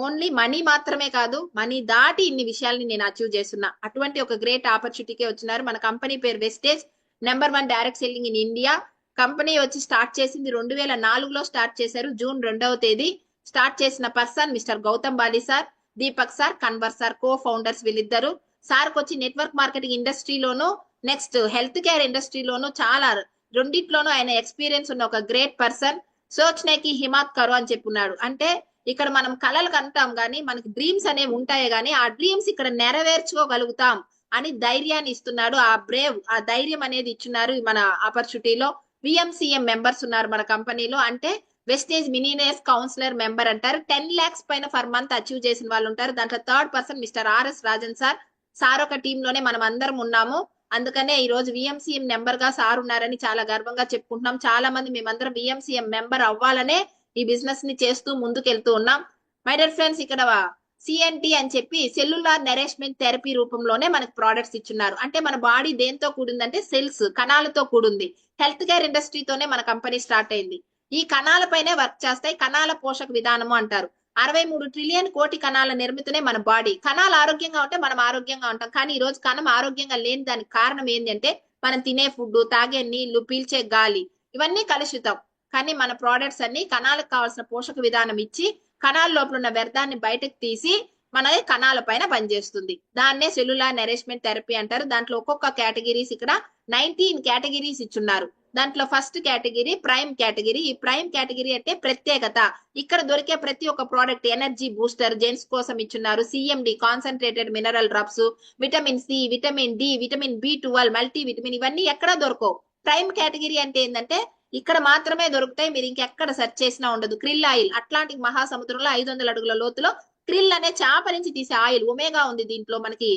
ఓన్లీ మనీ మాత్రమే కాదు, మనీ దాటి ఇన్ని విషయాల్ని నేను అచీవ్ చేస్తున్నా. అటువంటి ఒక గ్రేట్ ఆపర్చునిటీకే వచ్చినారు. మన కంపెనీ పేరు Vestige, number 1 direct selling in India. Company వచ్చి స్టార్ట్ చేసింది 2004లో స్టార్ట్ చేశారు. జూన్ 2వ తేదీ స్టార్ట్ చేసిన person mister Gautam Bali sir, Deepak sir, Kanwar sir, co founders వీళ్ళిద్దరు. సార్కి వచ్చి నెట్వర్క్ మార్కెటింగ్ ఇండస్ట్రీలోను, నెక్స్ట్ హెల్త్ కేర్ ఇండస్ట్రీలోను చాలా రెండిట్లోనూ ఆయన ఎక్స్పీరియన్స్ ఉన్న ఒక గ్రేట్ పర్సన్. సోచ్నేకి హిమాత్ కరో అని చెప్పున్నాడు. అంటే ఇక్కడ మనం కలలు కంటాం కానీ మనకి డ్రీమ్స్ అనేవి ఉంటాయి కానీ ఆ డ్రీమ్స్ ఇక్కడ నెరవేర్చుకోగలుగుతాం అని ధైర్యాన్ని ఇస్తున్నాడు. ఆ బ్రేవ్, ఆ ధైర్యం అనేది ఇచ్చున్నారు మన ఆపర్చునిటీలో. విఎంసీఎం మెంబర్స్ ఉన్నారు మన కంపెనీలో. అంటే వెస్టేజ్ మినినేస్ కౌన్సిలర్ మెంబర్ అంటారు. 10 lakhs పైన ఫర్ మంత్ అచీవ్ చేసిన వాళ్ళు ఉంటారు. దాంట్లో 3rd person mister RS Rajan sir. Sir ఒక టీమ్ లోనే మనం అందరం ఉన్నాము. అందుకనే ఈ రోజు విఎంసీఎం మెంబర్ గా సార్ ఉన్నారని చాలా గర్వంగా చెప్పుకుంటున్నాం. చాలా మంది మేమందరం విఎంసీఎం మెంబర్ అవ్వాలనే ఈ బిజినెస్ ని చేస్తూ ముందుకెళ్తూ ఉన్నాం. మై డియర్ ఫ్రెండ్స్, ఇక్కడ సిఎన్టీ అని చెప్పి సెల్యులార్ నరేష్మెంట్ థెరపీ రూపంలోనే మనకు ప్రోడక్ట్స్ ఇచ్చున్నారు. అంటే మన బాడీ దేంతో కూడిందంటే సెల్స్, కణాలతో కూడింది. హెల్త్ కేర్ ఇండస్ట్రీతోనే మన కంపెనీ స్టార్ట్ అయింది. ఈ కణాలపైనే వర్క్ చేస్తాయి. కణాల పోషక విధానము అంటారు. 63 ట్రిలియన్ కోటి కణాల నిర్మితనే మన బాడీ. కణాలు ఆరోగ్యంగా ఉంటే మనం ఆరోగ్యంగా ఉంటాం. కానీ ఈ రోజు కణం ఆరోగ్యంగా లేని దానికి కారణం ఏంటంటే మనం తినే ఫుడ్, తాగే నీళ్లు, పీల్చే గాలి ఇవన్నీ కలుషితం. కానీ మన ప్రోడక్ట్స్ అన్ని కణాలకు కావాల్సిన పోషక విధానం ఇచ్చి కణాల లోపల ఉన్న వ్యర్థాన్ని బయటకు తీసి మన కణాల పైన పనిచేస్తుంది. దాన్నే సెల్యులార్ నరిష్మెంట్ థెరపీ అంటారు. దాంట్లో ఒక్కొక్క కేటగిరీస్ ఇక్కడ 19 కేటగిరీస్ ఇచ్చున్నారు. దాంట్లో ఫస్ట్ కేటగిరీ ప్రైమ్ కేటగిరీ. ఈ ప్రైమ్ కేటగిరీ అంటే ప్రత్యేకత. ఇక్కడ దొరికే ప్రతి ఒక్క ప్రోడక్ట్ ఎనర్జీ బూస్టర్, జెంట్స్ కోసం ఇచ్చున్నారు. CMD concentrated mineral drops, vitamin C, vitamin D, vitamin B12, multi vitamin ఇవన్నీ ఎక్కడ దొరకవు. ప్రైమ్ కేటగిరీ అంటే ఏంటంటే ఇక్కడ మాత్రమే దొరుకుతాయి, మీరు ఇంకెక్కడ సెర్చ్ చేసినా ఉండదు. క్రిల్ ఆయిల్, అట్లాంటిక్ మహాసముద్రంలో 500 అడుగుల లోతులో క్రిల్ అనే చేప నుంచి తీసే ఆయిల్, ఒమేగా ఉంది దీంట్లో. మనకి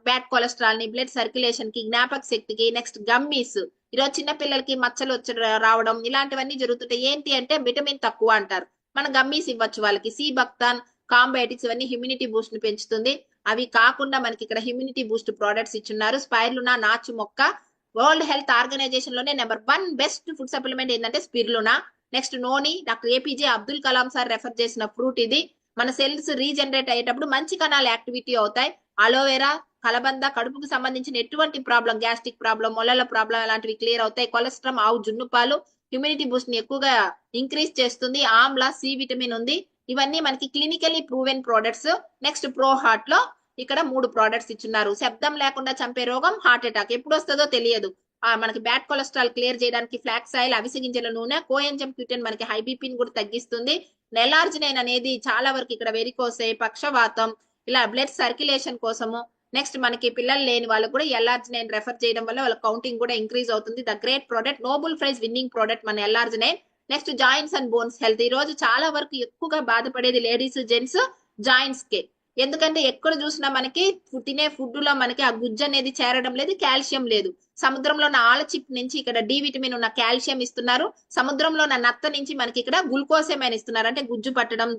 బ్యాడ్ కొలెస్ట్రాల్ ని, బ్లడ్ సర్క్యులేషన్ కి, జ్ఞాపక శక్తికి, నెక్స్ట్ గమ్మీస్. ఈరోజు చిన్న పిల్లలకి మచ్చలు వచ్చి రావడం ఇలాంటివన్నీ జరుగుతుంటాయి. ఏంటి అంటే విటమిన్ తక్కువ అంటారు. మనం గమ్మీస్ ఇవ్వచ్చు వాళ్ళకి. సి బక్తాన్, కాంబయోటిక్స్ ఇవన్నీ హ్యూమినిటీ బూస్ట్ ని పెంచుతుంది. అవి కాకుండా మనకి ఇక్కడ హ్యూమినిటీ బూస్ట్ ప్రోడక్ట్స్ ఇచ్చున్నారు. స్పైర్లునా నాచు మొక్క. వరల్డ్ హెల్త్ ఆర్గనైజేషన్ లోనే నెంబర్ 1 బెస్ట్ ఫుడ్ సప్లిమెంట్ ఏంటంటే spirulina. Next noni, doctor APJ Abdul Kalam sir refer చేసిన ఫ్రూట్ ఇది. మన సెల్స్ రీజనరేట్ అయ్యేటప్పుడు మంచి కణాలు యాక్టివిటీ అవుతాయి. అలోవెరా, కలబంద కడుపుకు సంబంధించిన ఎటువంటి ప్రాబ్లం, గ్యాస్ట్రిక్ ప్రాబ్లం, మొలల ప్రాబ్లం అలాంటివి క్లియర్ అవుతాయి. కొలెస్ట్రాల్, ఆవు జున్ను పాలు హ్యూమినిటీ బూస్ట్ ని ఎక్కువగా ఇంక్రీజ్ చేస్తుంది. ఆమ్లా, సి విటమిన్ ఉంది. ఇవన్నీ మనకి clinically proven products. Next pro heart లో ఇక్కడ 3 ప్రోడక్ట్స్ ఇచ్చున్నారు. శబ్దం లేకుండా చంపే రోగం హార్ట్ అటాక్ ఎప్పుడు వస్తుందో తెలియదు. మనకి బ్యాడ్ కొలెస్ట్రాల్ క్లియర్ చేయడానికి ఫ్లాక్స్ ఆయిల్, అవిసె గింజల నూనె, కోఎంజమ్ క్యూటెన్ మనకి హై బీపీని కూడా తగ్గిస్తుంది. నెలార్జినైన్ అనేది చాలా వరకు ఇక్కడ వెరికోసే, పక్షవాతం, ఇలా బ్లడ్ సర్క్యులేషన్ కోసము. నెక్స్ట్ మనకి పిల్లలు లేని వాళ్ళకు కూడా ఎల్ఆర్జినైన్ రెఫర్ చేయడం వల్ల వాళ్ళ కౌంటింగ్ కూడా ఇంక్రీజ్ అవుతుంది. The great product, Nobel prize winning product మన L arginine. Next joints and bones health. ఈ రోజు చాలా వరకు ఎక్కువగా బాధపడేది లేడీస్, జెంట్స్ జాయింట్స్ కే. ఎందుకంటే ఎక్కడ చూసినా మనకి తినే ఫుడ్ లో మనకి ఆ గుజ్జు అనేది చేరడం లేదు, కాల్షియం లేదు. సముద్రంలో ఉన్న ఆలచిప్ నుంచి ఇక్కడ డి విటమిన్ ఉన్న కాల్షియం ఇస్తున్నారు. సముద్రంలో ఉన్న నత్త నుంచి మనకి ఇక్కడ గ్లూకోజ్ ఏమైనా ఇస్తున్నారు, అంటే గుజ్జు పట్టడం.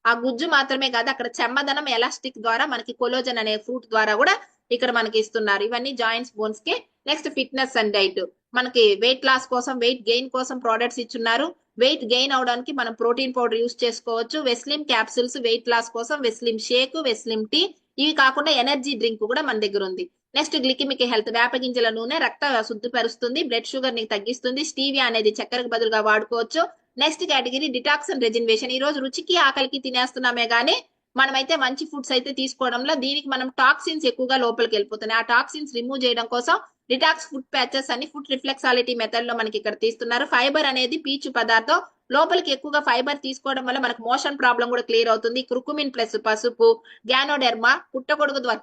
ఆ గుజ్జు మాత్రమే కాదు, అక్కడ చెమ్మదనం ఎలాస్టిక్ ద్వారా మనకి కొలోజన్ అనే ఫ్రూట్ ద్వారా కూడా ఇక్కడ మనకి ఇస్తున్నారు. ఇవన్నీ జాయింట్స్, బోన్స్ కి. Next fitness and diet. మనకి వెయిట్ లాస్ కోసం, వెయిట్ గెయిన్ కోసం ప్రోడక్ట్స్ ఇచ్చున్నారు. వెయిట్ గెయిన్ అవడానికి మనం ప్రోటీన్ పౌడర్ యూస్ చేసుకోవచ్చు. వెస్లిమ్ క్యాప్సూల్స్ వెయిట్ లాస్ కోసం, వెస్లిమ్ షేక్, వెస్లిమ్ టీ. ఇవి కాకుండా ఎనర్జీ డ్రింక్ కూడా మన దగ్గర ఉంది. Next గ్లికిమిక్ health. వేపగింజల నూనె రక్త శుద్ధిపరుస్తుంది, బ్లడ్ షుగర్ ని తగ్గిస్తుంది. స్టీవియా అనేది చక్కెరకు బదులుగా వాడుకోవచ్చు. Next category detox and rejuvenation. ఈ రోజు రుచికి ఆకలికి తినేస్తున్నామే గానీ మనమైతే మంచి ఫుడ్స్ అయితే తీసుకోవడంలో దీనికి మనం టాక్సిన్స్ ఎక్కువగా లోపలికి వెళ్ళిపోతున్నాయి. ఆ టాక్సిన్స్ రిమూవ్ చేయడం కోసం డిటాక్స్ ఫుడ్ ప్యాచెస్ అని ఫుడ్ రిఫ్లెక్సాలిటీ మెథడ్ లో మనకి ఇక్కడ తీస్తున్నారు. ఫైబర్ అనేది పీచు పదార్థం. లోపలికి ఎక్కువగా ఫైబర్ తీసుకోవడం వల్ల మనకు మోషన్ ప్రాబ్లం కూడా క్లియర్ అవుతుంది. క్రుకుమిన్ ప్లస్ పసుపు, గ్యానోడెర్మా పుట్టగొడుగు ద్వారా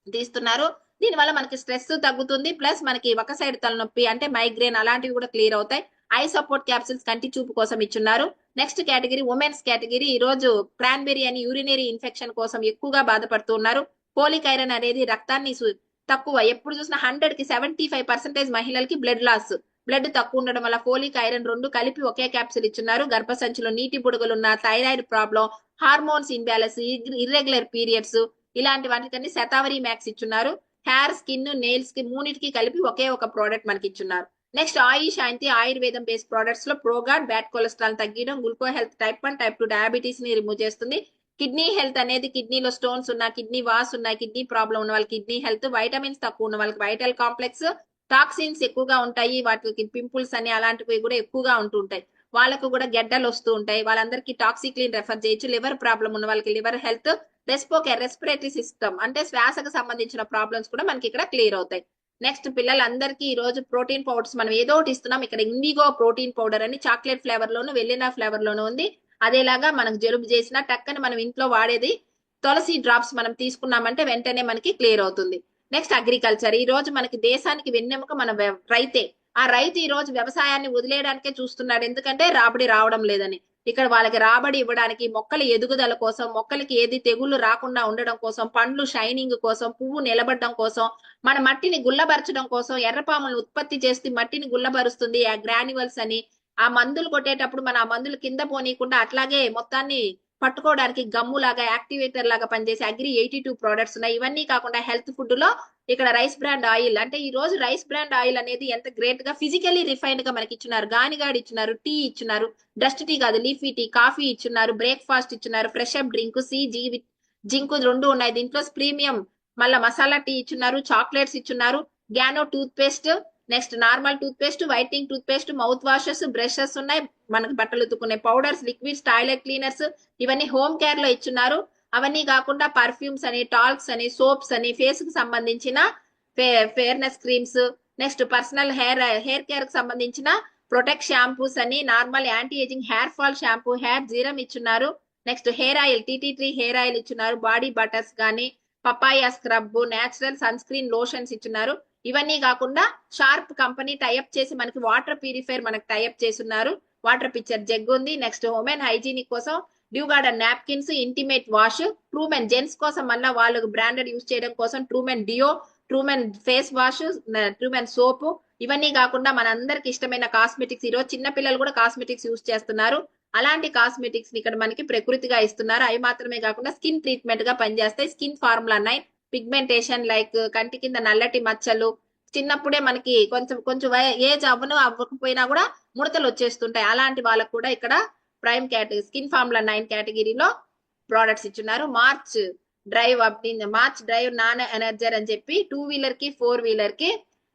తీస్తున్నారు. దీనివల్ల మనకి స్ట్రెస్ తగ్గుతుంది. ప్లస్ మనకి ఒక సైడ్ తలనొప్పి అంటే మైగ్రేన్ అలాంటివి కూడా క్లియర్ అవుతాయి. ఐ సపోర్ట్ క్యాప్సిల్స్ కంటి చూపు కోసం ఇచ్చున్నారు. Next category women's category. ఈ రోజు క్రాన్బెరీ అని యూరినరీ ఇన్ఫెక్షన్ కోసం ఎక్కువగా బాధపడుతున్నారు. పోలిక్ ఐరన్ అనేది రక్తాన్ని తక్కువ, ఎప్పుడు చూసినా 100 కి 75% మహిళలకి బ్లడ్ లాస్, బ్లడ్ తక్కువ ఉండడం వల్ల ఫోలిక్ ఐరన్ 2 కలిపి ఒకే క్యాప్సిల్ ఇచ్చున్నారు. గర్భసంచిలో నీటి బుడగలున్న, thyroid problem, hormones imbalance, irregular periods ఇలాంటి వాటికన్నీ శతావరి మ్యాక్స్ ఇచ్చున్నారు. హెయిర్, స్కిన్, నెయిల్స్ కి మూనిటికి కలిపి ఒకే ఒక ప్రోడక్ట్ మనకి ఇచ్చున్నారు. నెక్స్ట్ ఆయుష్ శాంతి ఆయుర్వేదం బేస్డ్ ప్రోడక్ట్స్ లో ప్రోగార్డ్ బ్యాడ్ కొలెస్ట్రాల్ తగ్గడం, గ్లూకో హెల్త్ టైప్ 1 టైప్ 2 డయాబెటీస్ ని రిమూవ్ చేస్తుంది. కిడ్నీ హెల్త్ అనేది కిడ్నీలో స్టోన్స్ ఉన్న, కిడ్నీ వాస్ ఉన్న, కిడ్నీ ప్రాబ్లం ఉన్న వాళ్ళకి కిడ్నీ హెల్త్. వైటమిన్స్ తక్కువ ఉన్న వాళ్ళకి వైటల్ కాంప్లెక్స్. టాక్సిన్స్ ఎక్కువగా ఉంటాయి, వాటికి పింపుల్స్ అని అలాంటివి కూడా ఎక్కువగా ఉంటుంటాయి. వాళ్ళకు కూడా గెడ్డలు వస్తూ ఉంటాయి. వాళ్ళందరికీ టాక్సిక్లీన్ రెఫర్ చేయొచ్చు. లివర్ ప్రాబ్లం ఉన్న వాళ్ళకి లివర్ హెల్త్. రెస్పిరేటరీ సిస్టమ్ అంటే శ్వాసకు సంబంధించిన ప్రాబ్లమ్స్ కూడా మనకి ఇక్కడ క్లియర్ అవుతాయి. నెక్స్ట్ పిల్లలందరికీ ఈ రోజు ప్రోటీన్ పౌడర్స్ మనం ఏదో ఒకటి ఇస్తున్నాం. ఇక్కడ ఇండిగో ప్రోటీన్ పౌడర్ అని చాక్లెట్ ఫ్లేవర్ లోను, వెల్లినా ఫ్లేవర్ లోను ఉంది. అదేలాగా మనకు జలుబు చేసిన టక్కని మనం ఇంట్లో వాడేది తులసి డ్రాప్స్ మనం తీసుకున్నామంటే వెంటనే మనకి క్లియర్ అవుతుంది. Next agriculture. ఈ రోజు మనకి దేశానికి వెన్నెముక మన రైతే. ఆ రైతు ఈ రోజు వ్యవసాయాన్ని వదిలేయడానికే చూస్తున్నాడు, ఎందుకంటే రాబడి రావడం లేదని. ఇక్కడ వాళ్ళకి రాబడి ఇవ్వడానికి, మొక్కల ఎదుగుదల కోసం, మొక్కలకి ఏది తెగుళ్ళు రాకుండా ఉండడం కోసం, పండ్లు షైనింగ్ కోసం, పువ్వు నిలబడడం కోసం, మన మట్టిని గుల్లబరచడం కోసం ఎర్రపాములను ఉత్పత్తి చేసి మట్టిని గుల్లబరుస్తుంది. ఆ గ్రాన్యువల్స్ అని ఆ మందులు కొట్టేటప్పుడు మన ఆ మందులు కింద పోనీయకుండా అట్లాగే మొత్తాన్ని పట్టుకోవడానికి గమ్ము లాగా, యాక్టివేటర్ లాగా పనిచేసే అగ్రి 82 ప్రోడక్ట్స్ ఉన్నాయి. ఇవన్నీ కాకుండా హెల్త్ ఫుడ్ లో ఇక్కడ రైస్ బ్రాండ్ ఆయిల్. అంటే ఈ రోజు రైస్ బ్రాండ్ ఆయిల్ అనేది ఎంత గ్రేట్ గా ఫిజికల్లీ రిఫైన్డ్ గా మనకి ఇచ్చున్నారు. గానిగాడి ఇచ్చున్నారు, టీ ఇచ్చున్నారు, డస్ట్ టీ కాదు లీఫీ టీ, కాఫీ ఇచ్చున్నారు, బ్రేక్ఫాస్ట్ ఇచ్చున్నారు, ఫ్రెష్ అప్ డ్రింక్, జింకు 2 ఉన్నాయి దీంట్లో. ప్రీమియం మళ్ళా మసాలా టీ ఇచ్చున్నారు, చాక్లెట్స్ ఇచ్చున్నారు, Gano toothpaste, next normal toothpaste, whitening toothpaste, mouthwashes, brushes ఉన్నాయి, మనకు బట్టలు ఉతుకునే పౌడర్స్, లిక్విడ్స్, టాయిలెట్ క్లీనర్స్ ఇవన్నీ హోమ్ కేర్ లో ఇచ్చున్నారు. అవన్నీ కాకుండా పర్ఫ్యూమ్స్ అని, టాల్క్స్ అని, సోప్స్ అని, ఫేస్ కి సంబంధించిన fairness creams, next personal hair care కి సంబంధించిన ప్రొటెక్ట్ షాంపూస్ అని, normal anti ageing hair fall shampoo, hair serum ఇచ్చున్నారు. Next hair oil tea hair oil ఇచ్చున్నారు, బాడీ బటర్స్ కానీ, papaya scrub, natural sun screen lotions ఇచ్చున్నారు. ఇవన్నీ కాకుండా షార్ప్ కంపెనీ టైఅప్ చేసి మనకి వాటర్ ప్యూరిఫైర్ మనకి టైఅప్ చేస్తున్నారు. వాటర్ పిక్చర్ జగ్ ఉంది. నెక్స్ట్ ఉమెన్ హైజీనిక్ కోసం Dew Garden napkins, intimate wash, Truemen gents కోసం మళ్ళీ వాళ్ళకు బ్రాండెడ్ యూస్ చేయడం కోసం True Men deo, True Men face wash, True Men soap, ఇవన్నీ కాకుండా మన అందరికి ఇష్టమైన కాస్మెటిక్స్, ఈరోజు చిన్న పిల్లలు కూడా కాస్మెటిక్స్ యూస్ చేస్తున్నారు. అలాంటి కాస్మెటిక్స్ ని ఇక్కడ మనకి ప్రకృతిగా ఇస్తున్నారు. అవి మాత్రమే కాకుండా స్కిన్ ట్రీట్మెంట్ గా పనిచేస్తాయి. స్కిన్ ఫార్ములా 9, పిగ్మెంటేషన్ లైక్ కంటి కింద నల్లటి మచ్చలు, చిన్నప్పుడే మనకి కొంచెం కొంచెం ఏజ్ అవ్వకపోయినా కూడా ముడతలు వచ్చేస్తుంటాయి. అలాంటి వాళ్ళకు కూడా ఇక్కడ ప్రైమ్ కేటగిరీ స్కిన్ ఫార్ములా 9 కేటగిరీలో ప్రోడక్ట్స్ ఇచ్చున్నారు. మార్చ్ డ్రైవ్ నాన్ ఎనర్జర్ అని చెప్పి 2 వీలర్ కి 4 వీలర్ కి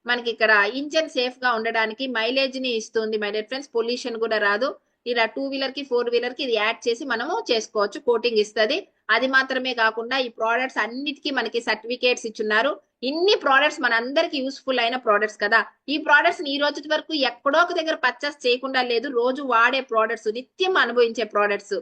మనకి ఇక్కడ ఇంజన్ సేఫ్ గా ఉండడానికి మైలేజ్ ని ఇస్తుంది. మై డియర్ ఫ్రెండ్స్, పొల్యూషన్ కూడా రాదు. ఇలా 2 వీలర్ కి 4 వీలర్ కి ఇది యాడ్ చేసి మనము చేసుకోవచ్చు, కోటింగ్ ఇస్తుంది. అది మాత్రమే కాకుండా ఈ ప్రోడక్ట్స్ అన్నిటికీ మనకి సర్టిఫికేట్స్ ఇచ్చున్నారు. ఇన్ని ప్రోడక్ట్స్ మన అందరికి యూస్ఫుల్ అయిన ప్రోడక్ట్స్ కదా. ఈ ప్రోడక్ట్స్ ఈ రోజు వరకు ఎక్కడో ఒక దగ్గర పర్చేస్ చేయకుండా లేదు. రోజు వాడే ప్రోడక్ట్స్, నిత్యం అనుభవించే ప్రోడక్ట్స్.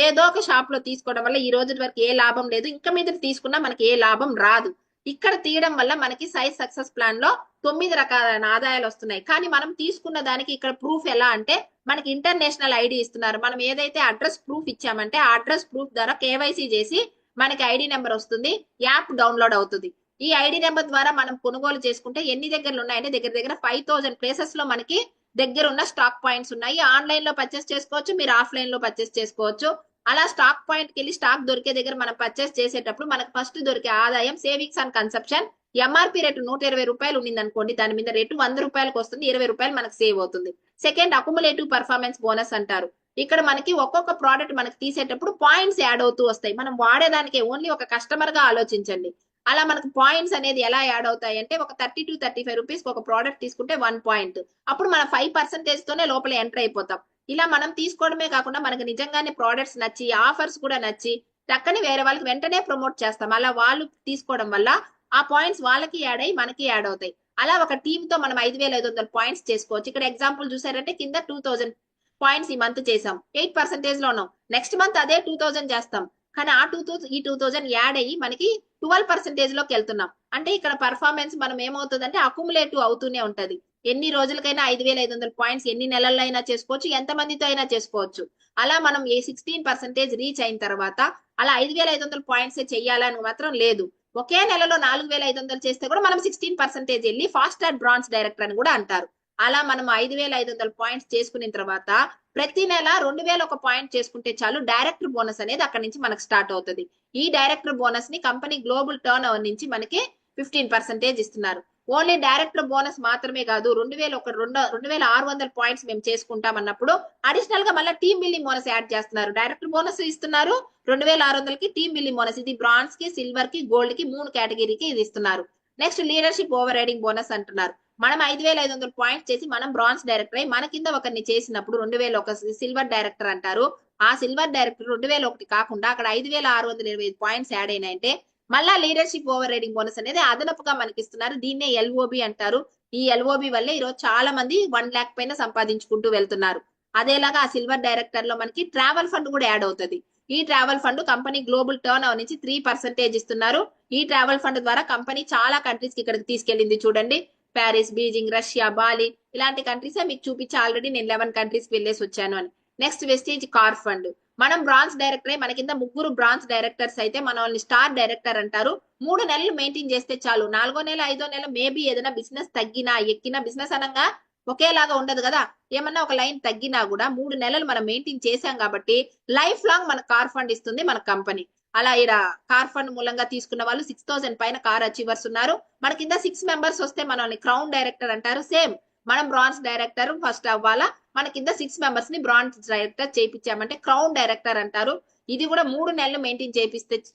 ఏదో ఒక షాప్ లో తీసుకోవడం వల్ల ఈ రోజు వరకు ఏ లాభం లేదు. ఇంకా మీద తీసుకున్నా మనకి ఏ లాభం రాదు. ఇక్కడ తీయడం వల్ల మనకి సైజ్ సక్సెస్ ప్లాన్ లో 9 రకాలైన ఆదాయాలు వస్తున్నాయి. కానీ మనం తీసుకున్న దానికి ఇక్కడ ప్రూఫ్ ఎలా అంటే మనకి ఇంటర్నేషనల్ ఐడి ఇస్తున్నారు. మనం ఏదైతే అడ్రస్ ప్రూఫ్ ఇచ్చామంటే ఆ అడ్రస్ ప్రూఫ్ ద్వారా కేవైసీ చేసి మనకి ఐడి నెంబర్ వస్తుంది, యాప్ డౌన్లోడ్ అవుతుంది. ఈ ఐడి నెంబర్ ద్వారా మనం కొనుగోలు చేసుకుంటే ఎన్ని దగ్గరలు ఉన్నాయంటే దగ్గర దగ్గర 5000 ప్లేసెస్ లో మనకి దగ్గర ఉన్న స్టాక్ పాయింట్స్ ఉన్నాయి. ఆన్లైన్ లో పర్చేస్ చేసుకోవచ్చు, మీరు ఆఫ్లైన్ లో పర్చేస్ చేసుకోవచ్చు. అలా స్టాక్ పాయింట్ కి వెళ్ళి స్టాక్ దొరికే దగ్గర మనం పర్చేస్ చేసేటప్పుడు మనకు ఫస్ట్ దొరికే ఆదాయం savings and consumption. MRP rate 120 రూపాయలు ఉండింది అనుకోండి, దాని మీద రేటు 100 రూపాయలకు వస్తుంది, 20 రూపాయలు మనకు సేవ్ అవుతుంది. సెకండ్, అకుములేటివ్ పర్ఫార్మెన్స్ బోనస్ అంటారు. ఇక్కడ మనకి ఒక్కొక్క ప్రోడక్ట్ మనకి తీసేటప్పుడు పాయింట్స్ యాడ్ అవుతూ వస్తాయి. మనం వాడేదానికి ఓన్లీ ఒక కస్టమర్ గా ఆలోచించండి. అలా మనకు పాయింట్స్ అనేది ఎలా యాడ్ అవుతాయి అంటే ఒక 30 to 35 రూపీస్ ఒక ప్రోడక్ట్ తీసుకుంటే 1 పాయింట్, అప్పుడు మనం 5% తోనే లోపల ఎంటర్ అయిపోతాం. ఇలా మనం తీసుకోవడమే కాకుండా మనకి నిజంగానే ప్రోడక్ట్స్ నచ్చి ఆఫర్స్ కూడా నచ్చి చక్కని వేరే వాళ్ళకి వెంటనే ప్రమోట్ చేస్తాం. అలా వాళ్ళు తీసుకోవడం వల్ల ఆ పాయింట్స్ వాళ్ళకి యాడ్ అయ్యి మనకి యాడ్ అవుతాయి. అలా ఒక టీమ్ తో మనం 5500 పాయింట్స్ చేసుకోవచ్చు. ఇక్కడ ఎగ్జాంపుల్ చూసారంటే కింద 2000 పాయింట్స్ ఈ మంత్ చేసాం, 8% లో ఉన్నాం. నెక్స్ట్ మంత్ అదే 2000 చేస్తాం, కానీ ఆ 2000 యాడ్ అయ్యి మనకి 12% లోకి వెళ్తున్నాం. అంటే ఇక్కడ పర్ఫార్మెన్స్ మనం ఏమవుతుందంటే అకుములేటివ్ అవుతూనే ఉంటది. ఎన్ని రోజులకైనా 5500 పాయింట్స్ ఎన్ని నెలల్లో అయినా చేసుకోవచ్చు, ఎంత మందితో అయినా చేసుకోవచ్చు. అలా మనం 16% రీచ్ అయిన తర్వాత అలా 5500 పాయింట్స్ చెయ్యాలని మాత్రం లేదు. ఒకే నెలలో 4500 చేస్తే కూడా మనం 16% వెళ్ళి ఫాస్ట్ ట్రాక్ బ్రాంజ్ డైరెక్టర్ అని కూడా అంటారు. అలా మనం 5500 పాయింట్స్ చేసుకున్న తర్వాత ప్రతి నెల 2000 ఒక పాయింట్ చేసుకుంటే చాలు, డైరెక్టర్ బోనస్ అనేది అక్కడి నుంచి మనకు స్టార్ట్ అవుతుంది. ఈ డైరెక్టర్ బోనస్ ని కంపెనీ గ్లోబల్ టర్న్ ఓవర్ నుంచి మనకి 15% ఇస్తున్నారు. ఓన్లీ డైరెక్టర్ బోనస్ మాత్రమే కాదు, 2600 పాయింట్స్ మేము చేసుకుంటాం అన్నప్పుడు అడిషనల్ గా మళ్ళీ టీమ్ బిల్డింగ్ బోనస్ యాడ్ చేస్తున్నారు. డైరెక్టర్ బోనస్ ఇస్తున్నారు 2600కి, టీమ్ బిల్డింగ్ బోనస్ ఇది బ్రాంజ్ కి, సిల్వర్ కి, గోల్డ్ కి 3 కేటగిరీకి ఇది ఇస్తున్నారు. Next leadership over riding bonus అంటున్నారు. మనం 5500 పాయింట్స్ చేసి మనం బ్రాంజ్ డైరెక్టర్ అయి మన కింద ఒకరిని చేసినప్పుడు 2000 ఒక సిల్వర్ డైరెక్టర్ అంటారు. ఆ సిల్వర్ డైరెక్టర్ 2001 కాకుండా అక్కడ 5625 పాయింట్స్ యాడ్ అయినాయంటే మళ్ళా లీడర్షిప్ ఓవర్ రైడింగ్ బోనస్ అనేది అదనపుగా మనకి ఇస్తున్నారు. దీన్నే ఎల్ఓబి అంటారు. ఈ ఎల్ఓబి వల్లే ఈరోజు చాలా మంది 1 lakh పైన సంపాదించుకుంటూ వెళ్తున్నారు. అదేలాగా ఆ సిల్వర్ డైరెక్టర్ లో మనకి ట్రావెల్ ఫండ్ కూడా యాడ్ అవుతుంది. ఈ travel fund company global turn over నుంచి 3% ఇస్తున్నారు. ఈ ట్రావెల్ ఫండ్ ద్వారా కంపెనీ చాలా కంట్రీస్ కి ఇక్కడికి తీసుకెళ్ళింది చూడండి. ప్యారిస్, బీజింగ్, రష్యా, బాలి ఇలాంటి కంట్రీస్ మీకు చూపించి ఆల్రెడీ నేను 11 కంట్రీస్ కి వెళ్ళేసి వచ్చాను అని. Next wastage car fund. మనం బ్రాంజ్ డైరెక్టర్ మన కింద 3 బ్రాంజ్ డైరెక్టర్స్ అయితే మనల్ని స్టార్ డైరెక్టర్ అంటారు. 3 నెలలు మెయింటైన్ చేస్తే చాలు. 4వ నెల 5వ నెల మేబీ ఏదైనా బిజినెస్ తగ్గినా ఎక్కినా, బిజినెస్ అనగా ఒకేలాగా ఉండదు కదా, ఏమన్నా ఒక లైన్ తగ్గినా కూడా 3 నెలలు మనం మెయింటైన్ చేసాం కాబట్టి లైఫ్ లాంగ్ మన కార్ ఫండ్ ఇస్తుంది మన కంపెనీ. అలా ఇలా కార్ ఫండ్ మూలంగా తీసుకున్న వాళ్ళు 6000 పైన కార్ అచీవర్స్ ఉన్నారు. మన కింద 6 మెంబర్స్ వస్తే మనల్ని క్రౌన్ డైరెక్టర్ అంటారు. సేమ్ మనం బ్రాంజ్ డైరెక్టర్ ఫస్ట్ అవ్వాలా, మన కింద 6 మెంబర్స్ ని బ్రాంజ్ డైరెక్టర్ చేయించామంటే క్రౌన్ డైరెక్టర్ అంటారు. ఇది కూడా 3 నెలలు మెయింటైన్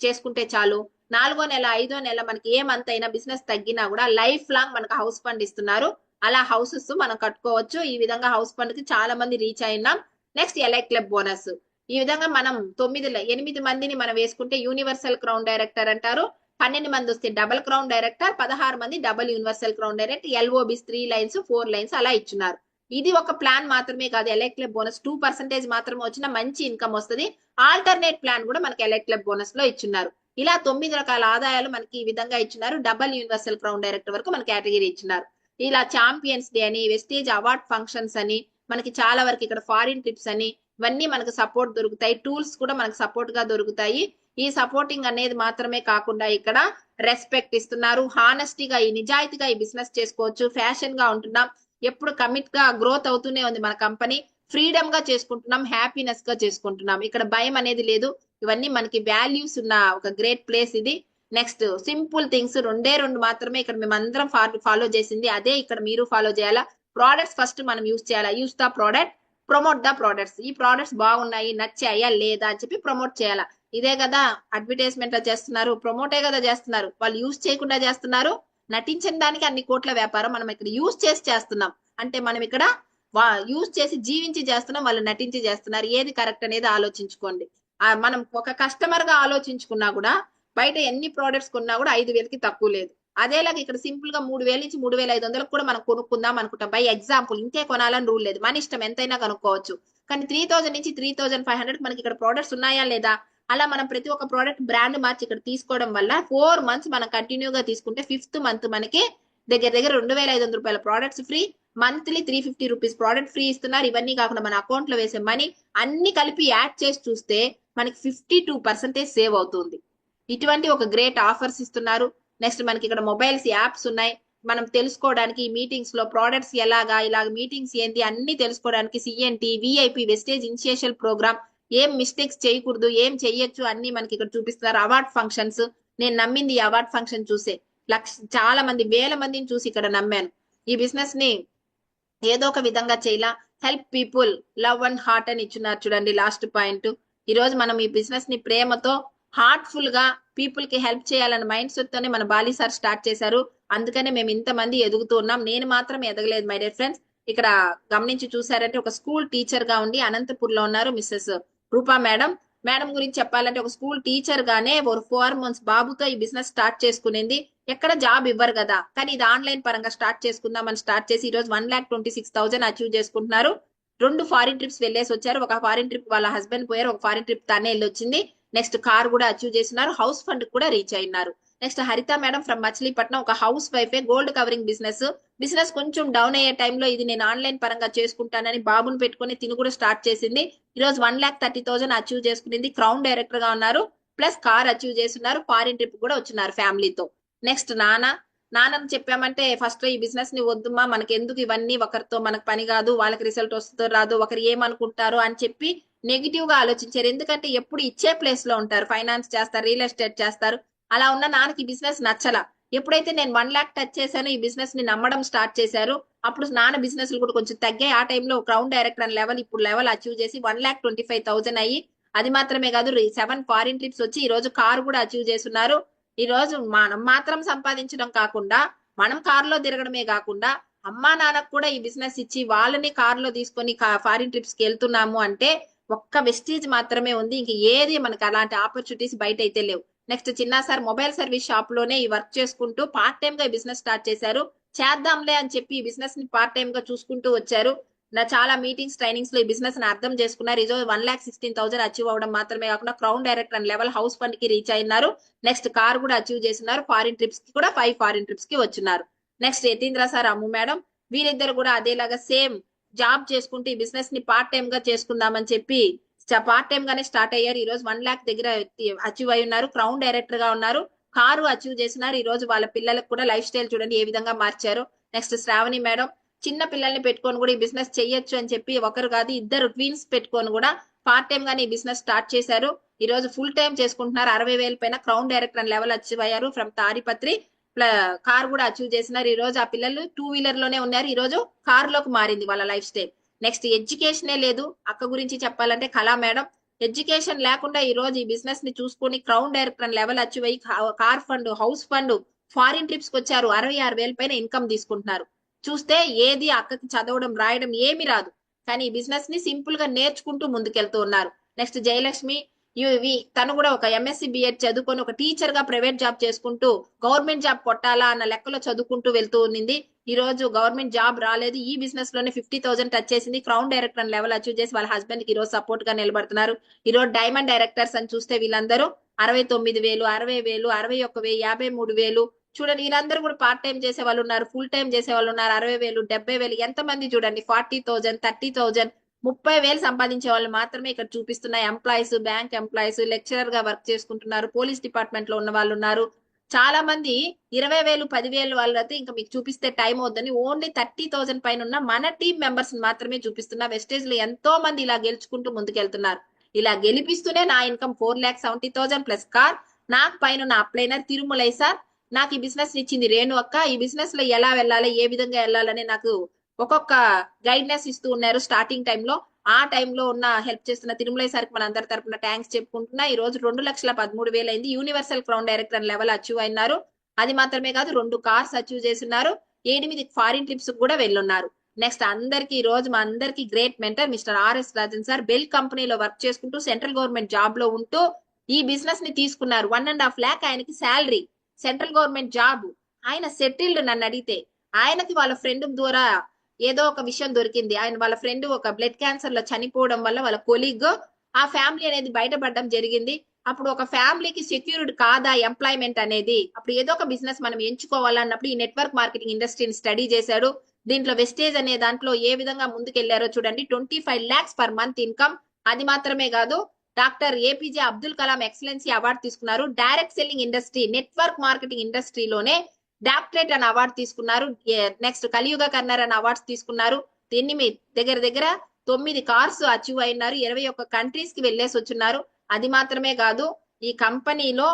చేసుకుంటే చాలు. 4వ నెల 5వ నెల మనకి ఏ మంత్ అయినా బిజినెస్ తగ్గినా కూడా లైఫ్ లాంగ్ మనకు హౌస్ ఫండ్ ఇస్తున్నారు. అలా హౌసెస్ మనం కట్టుకోవచ్చు. ఈ విధంగా హౌస్ ఫండ్ కి చాలా మంది రీచ్ అయినాం. Next elite club bonus. ఈ విధంగా మనం 8 మందిని మనం వేసుకుంటే యూనివర్సల్ క్రౌన్ డైరెక్టర్ అంటారు. 12 మంది వస్తే డబుల్ క్రౌన్ డైరెక్టర్, 16 మంది డబుల్ యూనివర్సల్ క్రౌన్ డైరెక్టర్, ఎల్ఓబిస్ 3 లైన్స్ 4 లైన్స్ అలా ఇచ్చున్నారు. ఇది ఒక ప్లాన్ మాత్రమే కాదు, ఎలైట్ క్లబ్ బోనస్ 2% మాత్రమే వచ్చిన మంచి ఇన్కమ్ వస్తుంది. ఆల్టర్నేట్ ప్లాన్ కూడా మనకి ఎలైట్ క్లబ్ బోనస్ లో ఇచ్చున్నారు. ఇలా 9 రకాల ఆదాయాలు మనకి ఈ విధంగా ఇచ్చినారు. డబుల్ యూనివర్సల్ క్రౌన్ డైరెక్టర్ వరకు మన కేటగిరీ ఇచ్చినారు. ఇలా ఛాంపియన్స్ డే అని, వెస్టేజ్ అవార్డ్ ఫంక్షన్స్ అని, మనకి చాలా వరకు ఇక్కడ ఫారిన్ ట్రిప్స్ అని, ఇవన్నీ మనకు సపోర్ట్ దొరుకుతాయి. టూల్స్ కూడా మనకు సపోర్ట్ గా దొరుకుతాయి. ఈ సపోర్టింగ్ అనేది మాత్రమే కాకుండా ఇక్కడ రెస్పెక్ట్ ఇస్తున్నారు. హానెస్టీగా ఈ నిజాయితీగా ఈ బిజినెస్ చేసుకోవచ్చు. ఫ్యాషన్ గా ఉంటున్నాం. ఎప్పుడు కమిట్ గా గ్రోత్ అవుతూనే ఉంది మన కంపెనీ. ఫ్రీడమ్ గా చేసుకుంటున్నాం. హ్యాపీనెస్ గా చేసుకుంటున్నాం. ఇక్కడ భయం అనేది లేదు. ఇవన్నీ మనకి వాల్యూస్ ఉన్న ఒక గ్రేట్ ప్లేస్ ఇది. నెక్స్ట్ సింపుల్ థింగ్స్ రెండు మాత్రమే ఇక్కడ మేము అందరం ఫాలో చేసింది. అదే ఇక్కడ మీరు ఫాలో చేయాలా. ప్రోడక్ట్స్ ఫస్ట్ మనం యూస్ చేయాలా. Use the product, promote the products. ఈ ప్రోడక్ట్స్ బాగున్నాయి, నచ్చాయా లేదా అని చెప్పి ప్రమోట్ చేయాలా. ఇదే కదా అడ్వర్టైజ్మెంట్ లో చేస్తున్నారు, ప్రమోటే కదా చేస్తున్నారు. వాళ్ళు యూస్ చేయకుండా చేస్తున్నారు. నటించిన దానికి అన్ని కోట్ల వ్యాపారం. మనం ఇక్కడ యూస్ చేసి చేస్తున్నాం. అంటే మనం ఇక్కడ యూస్ చేసి జీవించి చేస్తున్నాం, వాళ్ళు నటించి చేస్తున్నారు. ఏది కరెక్ట్ అనేది ఆలోచించుకోండి. మనం ఒక కస్టమర్ గా ఆలోచించుకున్నా కూడా బయట ఎన్ని ప్రోడక్ట్స్ కొన్నా కూడా 5,000కి తక్కువ లేదు. అదేలాగా ఇక్కడ సింపుల్ గా 3,000 నుంచి 3,500 కూడా మనం కొనుక్కుందాం అనుకుంటాం. బై ఎగ్జాంపుల్, ఇంకే కొనాలని రూల్ లేదు, మన ఇష్టం, ఎంతైనా కనుక్కోవచ్చు. కానీ 3,000 నుంచి 3,500 మనకి ఇక్కడ ప్రోడక్ట్స్ ఉన్నాయా లేదా. అలా మనం ప్రతి ఒక్క ప్రోడక్ట్ బ్రాండ్ మార్చి ఇక్కడ తీసుకోవడం వల్ల 4 months మనం కంటిన్యూగా తీసుకుంటే 5th month మనకి దగ్గర దగ్గర 2,500 రూపాయల products free. Monthly 350 rupees product free ఇస్తున్నారు. ఇవన్నీ కాకుండా మన అకౌంట్ లో వేసే మనీ అన్ని కలిపి యాడ్ చేసి చూస్తే మనకి 52% సేవ్ అవుతుంది. ఇటువంటి ఒక గ్రేట్ ఆఫర్స్ ఇస్తున్నారు. నెక్స్ట్ మనకి ఇక్కడ మొబైల్స్ యాప్స్ ఉన్నాయి. మనం తెలుసుకోవడానికి మీటింగ్స్ లో ప్రోడక్ట్స్ ఎలాగా, ఇలాగ మీటింగ్స్ ఏంటి అన్ని తెలుసుకోవడానికి సిఎన్టి, విఐపి, వెస్టేజ్ ఇనిషియేషల్ ప్రోగ్రామ్, ఏం మిస్టేక్స్ చేయకూడదు, ఏం చెయ్యొచ్చు అన్ని మనకి ఇక్కడ చూపిస్తున్నారు. అవార్డ్ ఫంక్షన్స్, నేను నమ్మింది ఈ అవార్డ్ ఫంక్షన్ చూసే. చాలా మంది, వేల మందిని చూసి ఇక్కడ నమ్మాను. ఈ బిజినెస్ ని ఏదో ఒక విధంగా చేయాల. Help people, love and heart అని ఇచ్చున్నారు చూడండి లాస్ట్ పాయింట్. ఈ రోజు మనం ఈ బిజినెస్ ని ప్రేమతో, హార్ట్ఫుల్ గా పీపుల్ కి హెల్ప్ చేయాలన్న మైండ్ సెట్ తోనే మన బాలి సార్ స్టార్ట్ చేశారు. అందుకనే మేము ఇంతమంది ఎదుగుతూ ఉన్నాం. నేను మాత్రం ఎదగలేదు మై డియర్ ఫ్రెండ్స్. ఇక్కడ గమనించి చూసారంటే ఒక స్కూల్ టీచర్ గా ఉండి అనంతపూర్ లో ఉన్నారు మిస్సెస్ రూపా మేడం. మేడం గురించి చెప్పాలంటే ఒక స్కూల్ టీచర్ గానే 4 months బాబుతో ఈ బిజినెస్ స్టార్ట్ చేసుకునేది. ఎక్కడ జాబ్ ఇవ్వరు కదా, కానీ ఇది ఆన్లైన్ పరంగా స్టార్ట్ చేసుకుందామని స్టార్ట్ చేసి ఈ రోజు 1,26,000 అచీవ్ చేసుకుంటున్నారు. 2 ఫారిన్ ట్రిప్స్ వెళ్ళేసి వచ్చారు. ఒక ఫారిన్ ట్రిప్ వాళ్ళ హస్బెండ్ పోయారు, ఒక ఫారిన్ ట్రిప్ తనే వెళ్ళి వచ్చింది. నెక్స్ట్ కార్ కూడా అచీవ్ చేస్తున్నారు. హౌస్ ఫండ్ కూడా రీచ్ అయినారు. నెక్స్ట్ హరిత మేడం ఫ్రమ్ మచిలీపట్నం, ఒక హౌస్ వైఫే, గోల్డ్ కవరింగ్ బిజినెస్ కొంచెం డౌన్ అయ్యే టైంలో ఇది నేను ఆన్లైన్ పరంగా చేసుకుంటానని బాబుని పెట్టుకుని తిని కూడా స్టార్ట్ చేసింది. ఈ రోజు 1,30,000 అచీవ్ చేసుకునింది. క్రౌన్ డైరెక్టర్ గా ఉన్నారు. ప్లస్ కార్ అచీవ్ చేస్తున్నారు. ఫారిన్ ట్రిప్ కూడా వచ్చినారు ఫ్యామిలీతో. నెక్స్ట్ నాన్నని చెప్పామంటే ఫస్ట్ ఈ బిజినెస్ ని వద్దుమా, మనకి ఎందుకు ఇవన్నీ, ఒకరితో మనకు పని కాదు, వాళ్ళకి రిజల్ట్ వస్తుందో రాదు, ఒకరు ఏమనుకుంటారు అని చెప్పి నెగిటివ్ గా ఆలోచించారు. ఎందుకంటే ఎప్పుడు ఇచ్చే ప్లేస్ లో ఉంటారు, ఫైనాన్స్ చేస్తారు, రియల్ ఎస్టేట్ చేస్తారు. అలా ఉన్న నాన్నకి ఈ బిజినెస్ నచ్చల. ఎప్పుడైతే నేను 1 lakh టచ్ చేశానో ఈ బిజినెస్ ని నమ్మడం స్టార్ట్ చేశారు. అప్పుడు నాన్న బిజినెస్ కూడా కొంచెం తగ్గాయి. ఆ టైంలో క్రౌన్ డైరెక్టర్ అని లెవెల్, ఇప్పుడు లెవెల్ అచీవ్ చేసి 1,25,000 అయ్యి, అది మాత్రమే కాదు 7 ఫారిన్ ట్రిప్స్ వచ్చి ఈ రోజు కార్ కూడా అచీవ్ చేస్తున్నారు. ఈ రోజు మనం మాత్రం సంపాదించడం కాకుండా, మనం కారులో తిరగడమే కాకుండా అమ్మా నాన్నకు కూడా ఈ బిజినెస్ ఇచ్చి వాళ్ళని కారులో తీసుకొని ఫారిన్ ట్రిప్స్ కి వెళ్తున్నాము అంటే ఒక్క వెస్టీజ్ మాత్రమే ఉంది. ఇంక ఏది మనకి అలాంటి ఆపర్చునిటీస్ బయట అయితే లేవు. నెక్స్ట్ చిన్న సార్ మొబైల్ సర్వీస్ షాప్ లోనే ఈ వర్క్ చేసుకుంటూ పార్ట్ టైమ్ గా ఈ బిజినెస్ స్టార్ట్ చేశారు. చేద్దాంలే అని చెప్పి ఈ బిజినెస్ ని పార్ట్ టైమ్ గా చూసుకుంటూ వచ్చారు. నా చాలా మీటింగ్స్, ట్రైనింగ్స్ లో ఈ బిజినెస్ ని అర్థం చేసుకున్నారు. ఈ రోజు 1,16,000 అచీవ్ అవడం మాత్రమే కాకుండా crown director and level house fund కి రీచ్ అయినారు. నెక్స్ట్ కార్ కూడా అచీవ్ చేస్తున్నారు. ఫారిన్ ట్రిప్స్ కి కూడా 5 ఫారిన్ ట్రిప్స్ కి వచ్చినారు. నెక్స్ట్ యతీంద్ర సార్, అమ్ము మేడం, వీరిద్దరు కూడా అదేలాగా సేమ్ జాబ్ చేసుకుంటూ ఈ బిజినెస్ ని పార్ట్ టైమ్ గా చేసుకుందామని చెప్పి పార్ట్ టైమ్ గానే స్టార్ట్ అయ్యారు. ఈ రోజు 1 lakh దగ్గర అచీవ్ అయి ఉన్నారు. క్రౌన్ డైరెక్టర్ గా ఉన్నారు. కారు అచీవ్ చేసినారు. ఈ రోజు వాళ్ళ పిల్లలకు కూడా లైఫ్ స్టైల్ చూడండి ఏ విధంగా మార్చారు. నెక్స్ట్ శ్రావణి మేడం, చిన్న పిల్లల్ని పెట్టుకొని కూడా ఈ బిజినెస్ చెయ్యొచ్చు అని చెప్పి ఒకరు కాదు 2 ట్విన్స్ పెట్టుకొని కూడా పార్ట్ టైమ్ గానే ఈ బిజినెస్ స్టార్ట్ చేశారు. ఈ రోజు ఫుల్ టైం చేసుకుంటున్నారు. 60,000 పైన క్రౌన్ డైరెక్టర్ అని లెవెల్ అచీవ్ అయ్యారు. ఫ్రమ్ తాడిపత్రి. కార్ కూడా అచీవ్ చేసినారు. ఈ రోజు ఆ పిల్లలు 2 wheeler లోనే ఉన్నారు. ఈ రోజు కార్ లోకి మారింది వాళ్ళ లైఫ్ స్టైల్. నెక్స్ట్ ఎడ్యుకేషనే లేదు. అక్క గురించి చెప్పాలంటే కళా మేడం, ఎడ్యుకేషన్ లేకుండా ఈ రోజు ఈ బిజినెస్ ని చూసుకొని క్రౌన్ డైరెక్టర్ లెవెల్ అచీవ్ అయ్యి car fund, house fund, foreign trips కి వచ్చారు. 66,000 పైన ఇన్కమ్ తీసుకుంటున్నారు. చూస్తే ఏది అక్కకి చదవడం, రాయడం ఏమి రాదు, కానీ ఈ బిజినెస్ ని సింపుల్ గా నేర్చుకుంటూ ముందుకెళ్తూ ఉన్నారు. నెక్స్ట్ జయలక్ష్మి, తను కూడా ఒక ఎంఎస్సి బిఎడ్ చదువుకొని ఒక టీచర్ గా ప్రైవేట్ జాబ్ చేసుకుంటూ గవర్నమెంట్ జాబ్ కొట్టాలా అన్న లెక్కలో చదువుకుంటూ వెళ్తూ ఉన్నింది. ఈ రోజు గవర్నమెంట్ జాబ్ రాలేదు. ఈ బిజినెస్ లోనే 50,000 టచ్ చేసింది. క్రౌన్ డైరెక్టర్ లెవెల్ అచీవ్ చేసి వాళ్ళ హస్బెండ్ కి ఈ రోజు సపోర్ట్ గా నిలబడుతున్నారు. ఈ రోజు డైమండ్ డైరెక్టర్స్ అని చూస్తే వీళ్ళందరూ 69,000, 60,000, 61,000, 53,000 చూడండి. వీళ్ళందరూ కూడా పార్ట్ టైం చేసే వాళ్ళు ఉన్నారు, ఫుల్ టైం చేసే వాళ్ళు ఉన్నారు. 60,000, 70,000 ఎంతమంది చూడండి. 40,000, 30,000, 30,000 సంపాదించే వాళ్ళు మాత్రమే ఇక్కడ చూపిస్తున్న ఎంప్లాయీస్, బ్యాంక్ ఎంప్లాయీస్, లెక్చరర్ గా వర్క్ చేసుకుంటున్నారు, పోలీస్ డిపార్ట్మెంట్ లో ఉన్న వాళ్ళు ఉన్నారు. చాలా మంది 20,000, 10,000 వాళ్ళు అయితే ఇంకా మీకు చూపిస్తే టైం అవుద్దని ఓన్లీ 30,000 పైన ఉన్న మన టీం మెంబర్స్ మాత్రమే చూపిస్తున్నా. వెస్టేజ్ లో ఎంతో మంది ఇలా గెలుచుకుంటూ ముందుకెళ్తున్నారు. ఇలా గెలిపిస్తూనే నా ఇన్కమ్ 4,70,000 ప్లస్ కార్, నాకు పైన ఉన్న అప్లైనర్ తిరుమలై సార్, నాకు ఈ బిజినెస్ ఇచ్చింది రేణు అక్క, ఈ బిజినెస్ లో ఎలా వెళ్ళాలి, ఏ విధంగా వెళ్ళాలని నాకు ఒక్కొక్క గైడ్నెస్ ఇస్తూ ఉన్నారు స్టార్టింగ్ టైంలో. ఆ టైంలో ఉన్న హెల్ప్ చేస్తున్న తిరుమలై సార్కి మన అందరి తరపున థ్యాంక్స్ చెప్పుకుంటున్నా. ఈ రోజు 2,13,000 అయింది. Universal crown director level achieve అయినారు. అది మాత్రమే కాదు 2 కార్స్ అచీవ్ చేస్తున్నారు. 8 ఫారిన్ ట్రిప్స్ కూడా వెళ్ళున్నారు. నెక్స్ట్ అందరికి ఈ రోజు మా అందరికి great mentor mister RS Rajan sir, bell కంపెనీలో వర్క్ చేసుకుంటూ సెంట్రల్ గవర్నమెంట్ జాబ్ లో ఉంటూ ఈ బిజినెస్ ని తీసుకున్నారు. 1.5 lakh ఆయనకి శాలరీ, సెంట్రల్ గవర్నమెంట్ జాబ్, ఆయన సెటిల్డ్. నన్ను అడిగితే ఆయనకి వాళ్ళ ఫ్రెండ్ ద్వారా ఏదో ఒక విషయం దొరికింది. ఆయన వాళ్ళ ఫ్రెండ్ ఒక బ్లడ్ క్యాన్సర్ లో చనిపోవడం వల్ల వాళ్ళ కొలీగ్ ఆ ఫ్యామిలీ అనేది బయటపడడం జరిగింది. అప్పుడు ఒక ఫ్యామిలీకి సెక్యూర్డ్ కాదా ఎంప్లాయ్మెంట్ అనేది, అప్పుడు ఏదో ఒక బిజినెస్ మనం ఎంచుకోవాలన్నప్పుడు ఈ నెట్వర్క్ మార్కెటింగ్ ఇండస్ట్రీని స్టడీ చేశాడు. దీంట్లో వెస్టేజ్ అనే దాంట్లో ఏ విధంగా ముందుకెళ్లారో చూడండి. 25 lakhs పర్ మంత్ ఇన్కమ్. అది మాత్రమే కాదు, doctor APJ Abdul Kalam excellency award తీసుకున్నారు. Direct selling industry, network marketing ఇండస్ట్రీలోనే డాక్టరేట్ అని అవార్డు తీసుకున్నారు. నెక్స్ట్ కలియుగ కన్నర్ అని అవార్డ్స్ తీసుకున్నారు. దీన్ని మీ దగ్గర దగ్గర 9 కార్స్ అచీవ్ అయినారు. 21 కంట్రీస్ కి వెళ్ళేసి వచ్చున్నారు. అది మాత్రమే కాదు, ఈ కంపెనీలో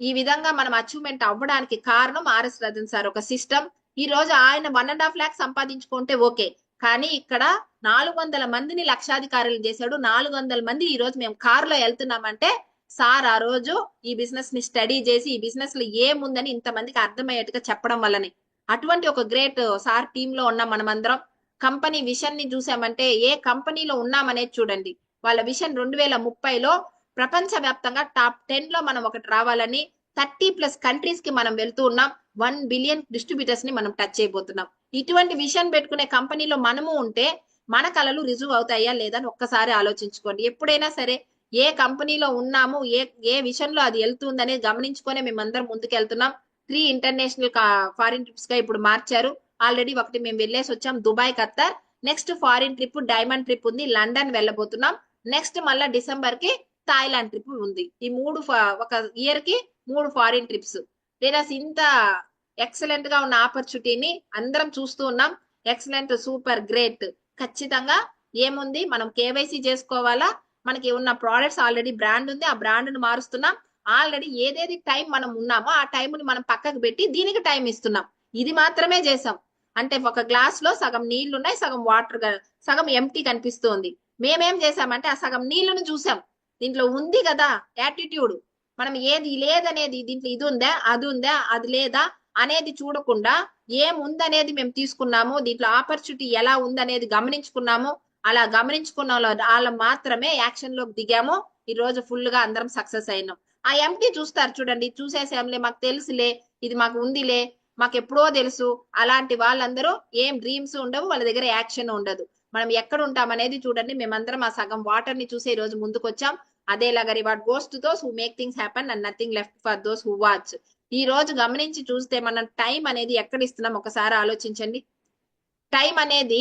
ఈ విధంగా మనం అచీవ్మెంట్ అవ్వడానికి కారణం ఆర్ఎస్ రజన్ సార్ ఒక సిస్టమ్. ఈ రోజు ఆయన 1.5 lakh సంపాదించుకుంటే ఓకే, కానీ ఇక్కడ 400 మందిని లక్షాధికారులు చేశాడు. 400 మంది ఈ రోజు మేము కారులో వెళ్తున్నామంటే సార్ ఆ రోజు ఈ బిజినెస్ ని స్టడీ చేసి ఈ బిజినెస్ లో ఏముందని ఇంతమందికి అర్థమయ్యేట్టుగా చెప్పడం వల్లనే. అటువంటి ఒక గ్రేట్ సార్ టీమ్ లో ఉన్నాం మనమందరం. కంపెనీ విషన్ ని చూసామంటే ఏ కంపెనీలో ఉన్నామనేది చూడండి. వాళ్ళ విషన్ 2030లో ప్రపంచ వ్యాప్తంగా టాప్ 10 లో మనం ఒకటి రావాలని 30+ కంట్రీస్ కి మనం వెళ్తూ ఉన్నాం. 1 బిలియన్ డిస్ట్రిబ్యూటర్స్ ని మనం టచ్ చేయబోతున్నాం. ఇటువంటి విషన్ పెట్టుకునే కంపెనీలో మనము ఉంటే మన కళలు రుజువు అవుతాయా లేదా అని ఒక్కసారి ఆలోచించుకోండి. ఎప్పుడైనా సరే ఏ కంపెనీలో ఉన్నాము, ఏ విషన్ లో అది వెళ్తుంది అనేది గమనించుకొని మేమందరం ముందుకు వెళ్తున్నాం. 3 ఇంటర్నేషనల్ ఫారిన్ ట్రిప్స్ గా ఇప్పుడు మార్చారు. ఆల్రెడీ ఒకటి మేము వెళ్ళేసి వచ్చాం, Dubai, Khattar. Next foreign trip diamond trip ఉంది, లండన్ వెళ్ళబోతున్నాం. నెక్స్ట్ మళ్ళా డిసెంబర్ కి థాయిలాండ్ ట్రిప్ ఉంది. ఈ 3 ఒక ఇయర్ కి 3 ఫారిన్ ట్రిప్స్. లేదా ఇంత ఎక్సలెంట్ గా ఉన్న ఆపర్చునిటీని అందరం చూస్తూ ఉన్నాం. Excellent, super, great. ఖచ్చితంగా ఏముంది, మనం కేవైసీ చేసుకోవాలా. మనకి ఉన్న ప్రోడక్ట్స్ ఆల్రెడీ బ్రాండ్ ఉంది, ఆ బ్రాండ్ ను మారుస్తున్నాం. ఆల్రెడీ ఏదేది టైం మనం ఉన్నామో ఆ టైం ని మనం పక్కకు పెట్టి దీనికి టైం ఇస్తున్నాం. ఇది మాత్రమే చేసాం. అంటే ఒక గ్లాస్ లో సగం నీళ్లు ఉన్నాయి, సగం వాటర్, సగం ఎంటీ కనిపిస్తుంది. మేమేం చేసామంటే ఆ సగం నీళ్లను చూసాం. దీంట్లో ఉంది కదా యాటిట్యూడ్, మనం ఏది లేదనేది, దీంట్లో ఇది ఉందా, అది ఉందా, అది లేదా అనేది చూడకుండా ఏముందనేది మేము తీసుకున్నాము. దీంట్లో ఆపర్చునిటీ ఎలా ఉందనేది గమనించుకున్నాము. అలా గమనించుకున్న వాళ్ళు మాత్రమే యాక్షన్ లోకి దిగాము. ఈ రోజు ఫుల్ గా అందరం సక్సెస్ అయినాం. ఆ ఎంటీ చూస్తారు చూడండి, చూసేసాంలే, మాకు తెలుసులే, ఇది మాకు ఉందిలే, మాకు ఎప్పుడో తెలుసు, అలాంటి వాళ్ళందరూ ఏం డ్రీమ్స్ ఉండవు, వాళ్ళ దగ్గర యాక్షన్ ఉండదు. మనం ఎక్కడ ఉంటాం అనేది చూడండి. మేమందరం ఆ సగం వాటర్ ని చూసే ఈ రోజు ముందుకు వచ్చాం. అదేలాగా reward goes to those who make things happen and nothing left for those who watch. ఈ రోజు గమనించి చూస్తే మనం టైం అనేది ఎక్కడ ఇస్తున్నాం ఒకసారి ఆలోచించండి. టైం అనేది,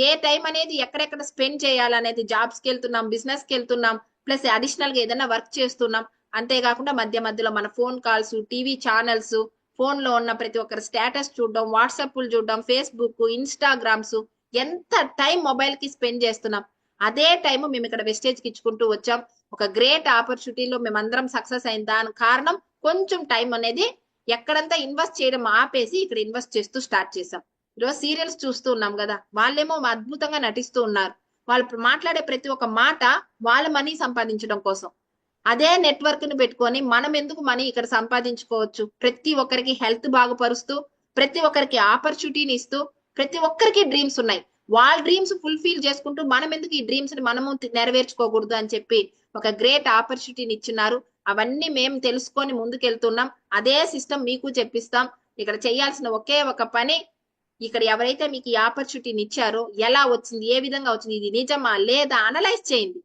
ఏ టైం అనేది ఎక్కడెక్కడ స్పెండ్ చేయాలనేది, జాబ్స్ కి వెళ్తున్నాం, బిజినెస్ కి వెళ్తున్నాం, ప్లస్ అడిషనల్ గా ఏదైనా వర్క్ చేస్తున్నాం. అంతేకాకుండా మధ్య మధ్యలో మన phone calls, TV channels, phone లో ఉన్న ప్రతి ఒక్కరి స్టేటస్ చూడడం, వాట్సాప్లు చూడడం, ఫేస్బుక్, ఇన్స్టాగ్రామ్స్, ఎంత టైం మొబైల్ కి స్పెండ్ చేస్తున్నాం. అదే టైం మేము ఇక్కడ వెస్టేజ్ కి ఇచ్చుకుంటూ వచ్చాం. ఒక గ్రేట్ ఆపర్చునిటీలో మేమందరం సక్సెస్ అయిన దానికి కారణం కొంచెం టైం అనేది ఎక్కడంతా ఇన్వెస్ట్ చేయడం ఆపేసి ఇక్కడ ఇన్వెస్ట్ చేస్తూ స్టార్ట్ చేసాం. ఈరోజు సీరియల్స్ చూస్తూ ఉన్నాం కదా, వాళ్ళేమో అద్భుతంగా నటిస్తూ ఉన్నారు. వాళ్ళు మాట్లాడే ప్రతి ఒక్క మాట వాళ్ళ మనీ సంపాదించడం కోసం. అదే నెట్వర్క్ ని పెట్టుకొని మనం ఎందుకు మనీ ఇక్కడ సంపాదించుకోవచ్చు. ప్రతి ఒక్కరికి హెల్త్ బాగుపరుస్తూ, ప్రతి ఒక్కరికి ఆపర్చునిటీని ఇస్తూ, ప్రతి ఒక్కరికి డ్రీమ్స్ ఉన్నాయి. వాళ్ళ డ్రీమ్స్ ఫుల్ఫిల్ చేసుకుంటూ మనం ఎందుకు ఈ డ్రీమ్స్ ని మనము నెరవేర్చుకోకూడదు అని చెప్పి ఒక గ్రేట్ ఆపర్చునిటీని ఇచ్చినారు. అవన్నీ మేము తెలుసుకొని ముందుకెళ్తున్నాం. అదే సిస్టమ్ మీకు చెప్పిస్తాం. ఇక్కడ చేయాల్సిన ఒకే ఒక పని, ఇక్కడ ఎవరైతే మీకు ఈ ఆపర్చునిటీని ఇచ్చారో ఎలా వచ్చింది, ఏ విధంగా వచ్చింది, ఇది నిజమా లేదా అనలైజ్ చేయండి,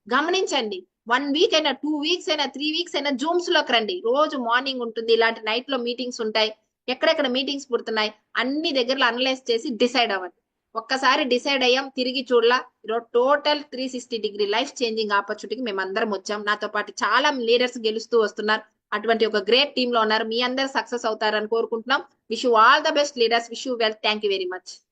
గమనించండి. 1 వీక్ అయినా, 2 వీక్స్ అయినా, 3 వీక్స్ అయినా జూమ్స్ లోకి రండి. రోజు మార్నింగ్ ఉంటుంది, ఇలాంటి నైట్ లో మీటింగ్స్ ఉంటాయి. ఎక్కడెక్కడ మీటింగ్స్ పుడుతున్నాయి అన్ని దగ్గరలో అనలైజ్ చేసి డిసైడ్ అవ్వండి. ఒక్కసారి డిసైడ్ అయ్యాం, తిరిగి చూడలా. ఈరోజు టోటల్ 360 లైఫ్ చేంజింగ్ ఆపర్చునిటీకి మేమందరం వచ్చాం. నాతో పాటు చాలా లీడర్స్ గెలుస్తూ వస్తున్నారు. అటువంటి ఒక గ్రేట్ టీమ్ లో ఉన్నారు. మీ అందరు సక్సెస్ అవుతారని కోరుకుంటున్నాం. Wish you all the best leaders. Wish you well. Thank you very much.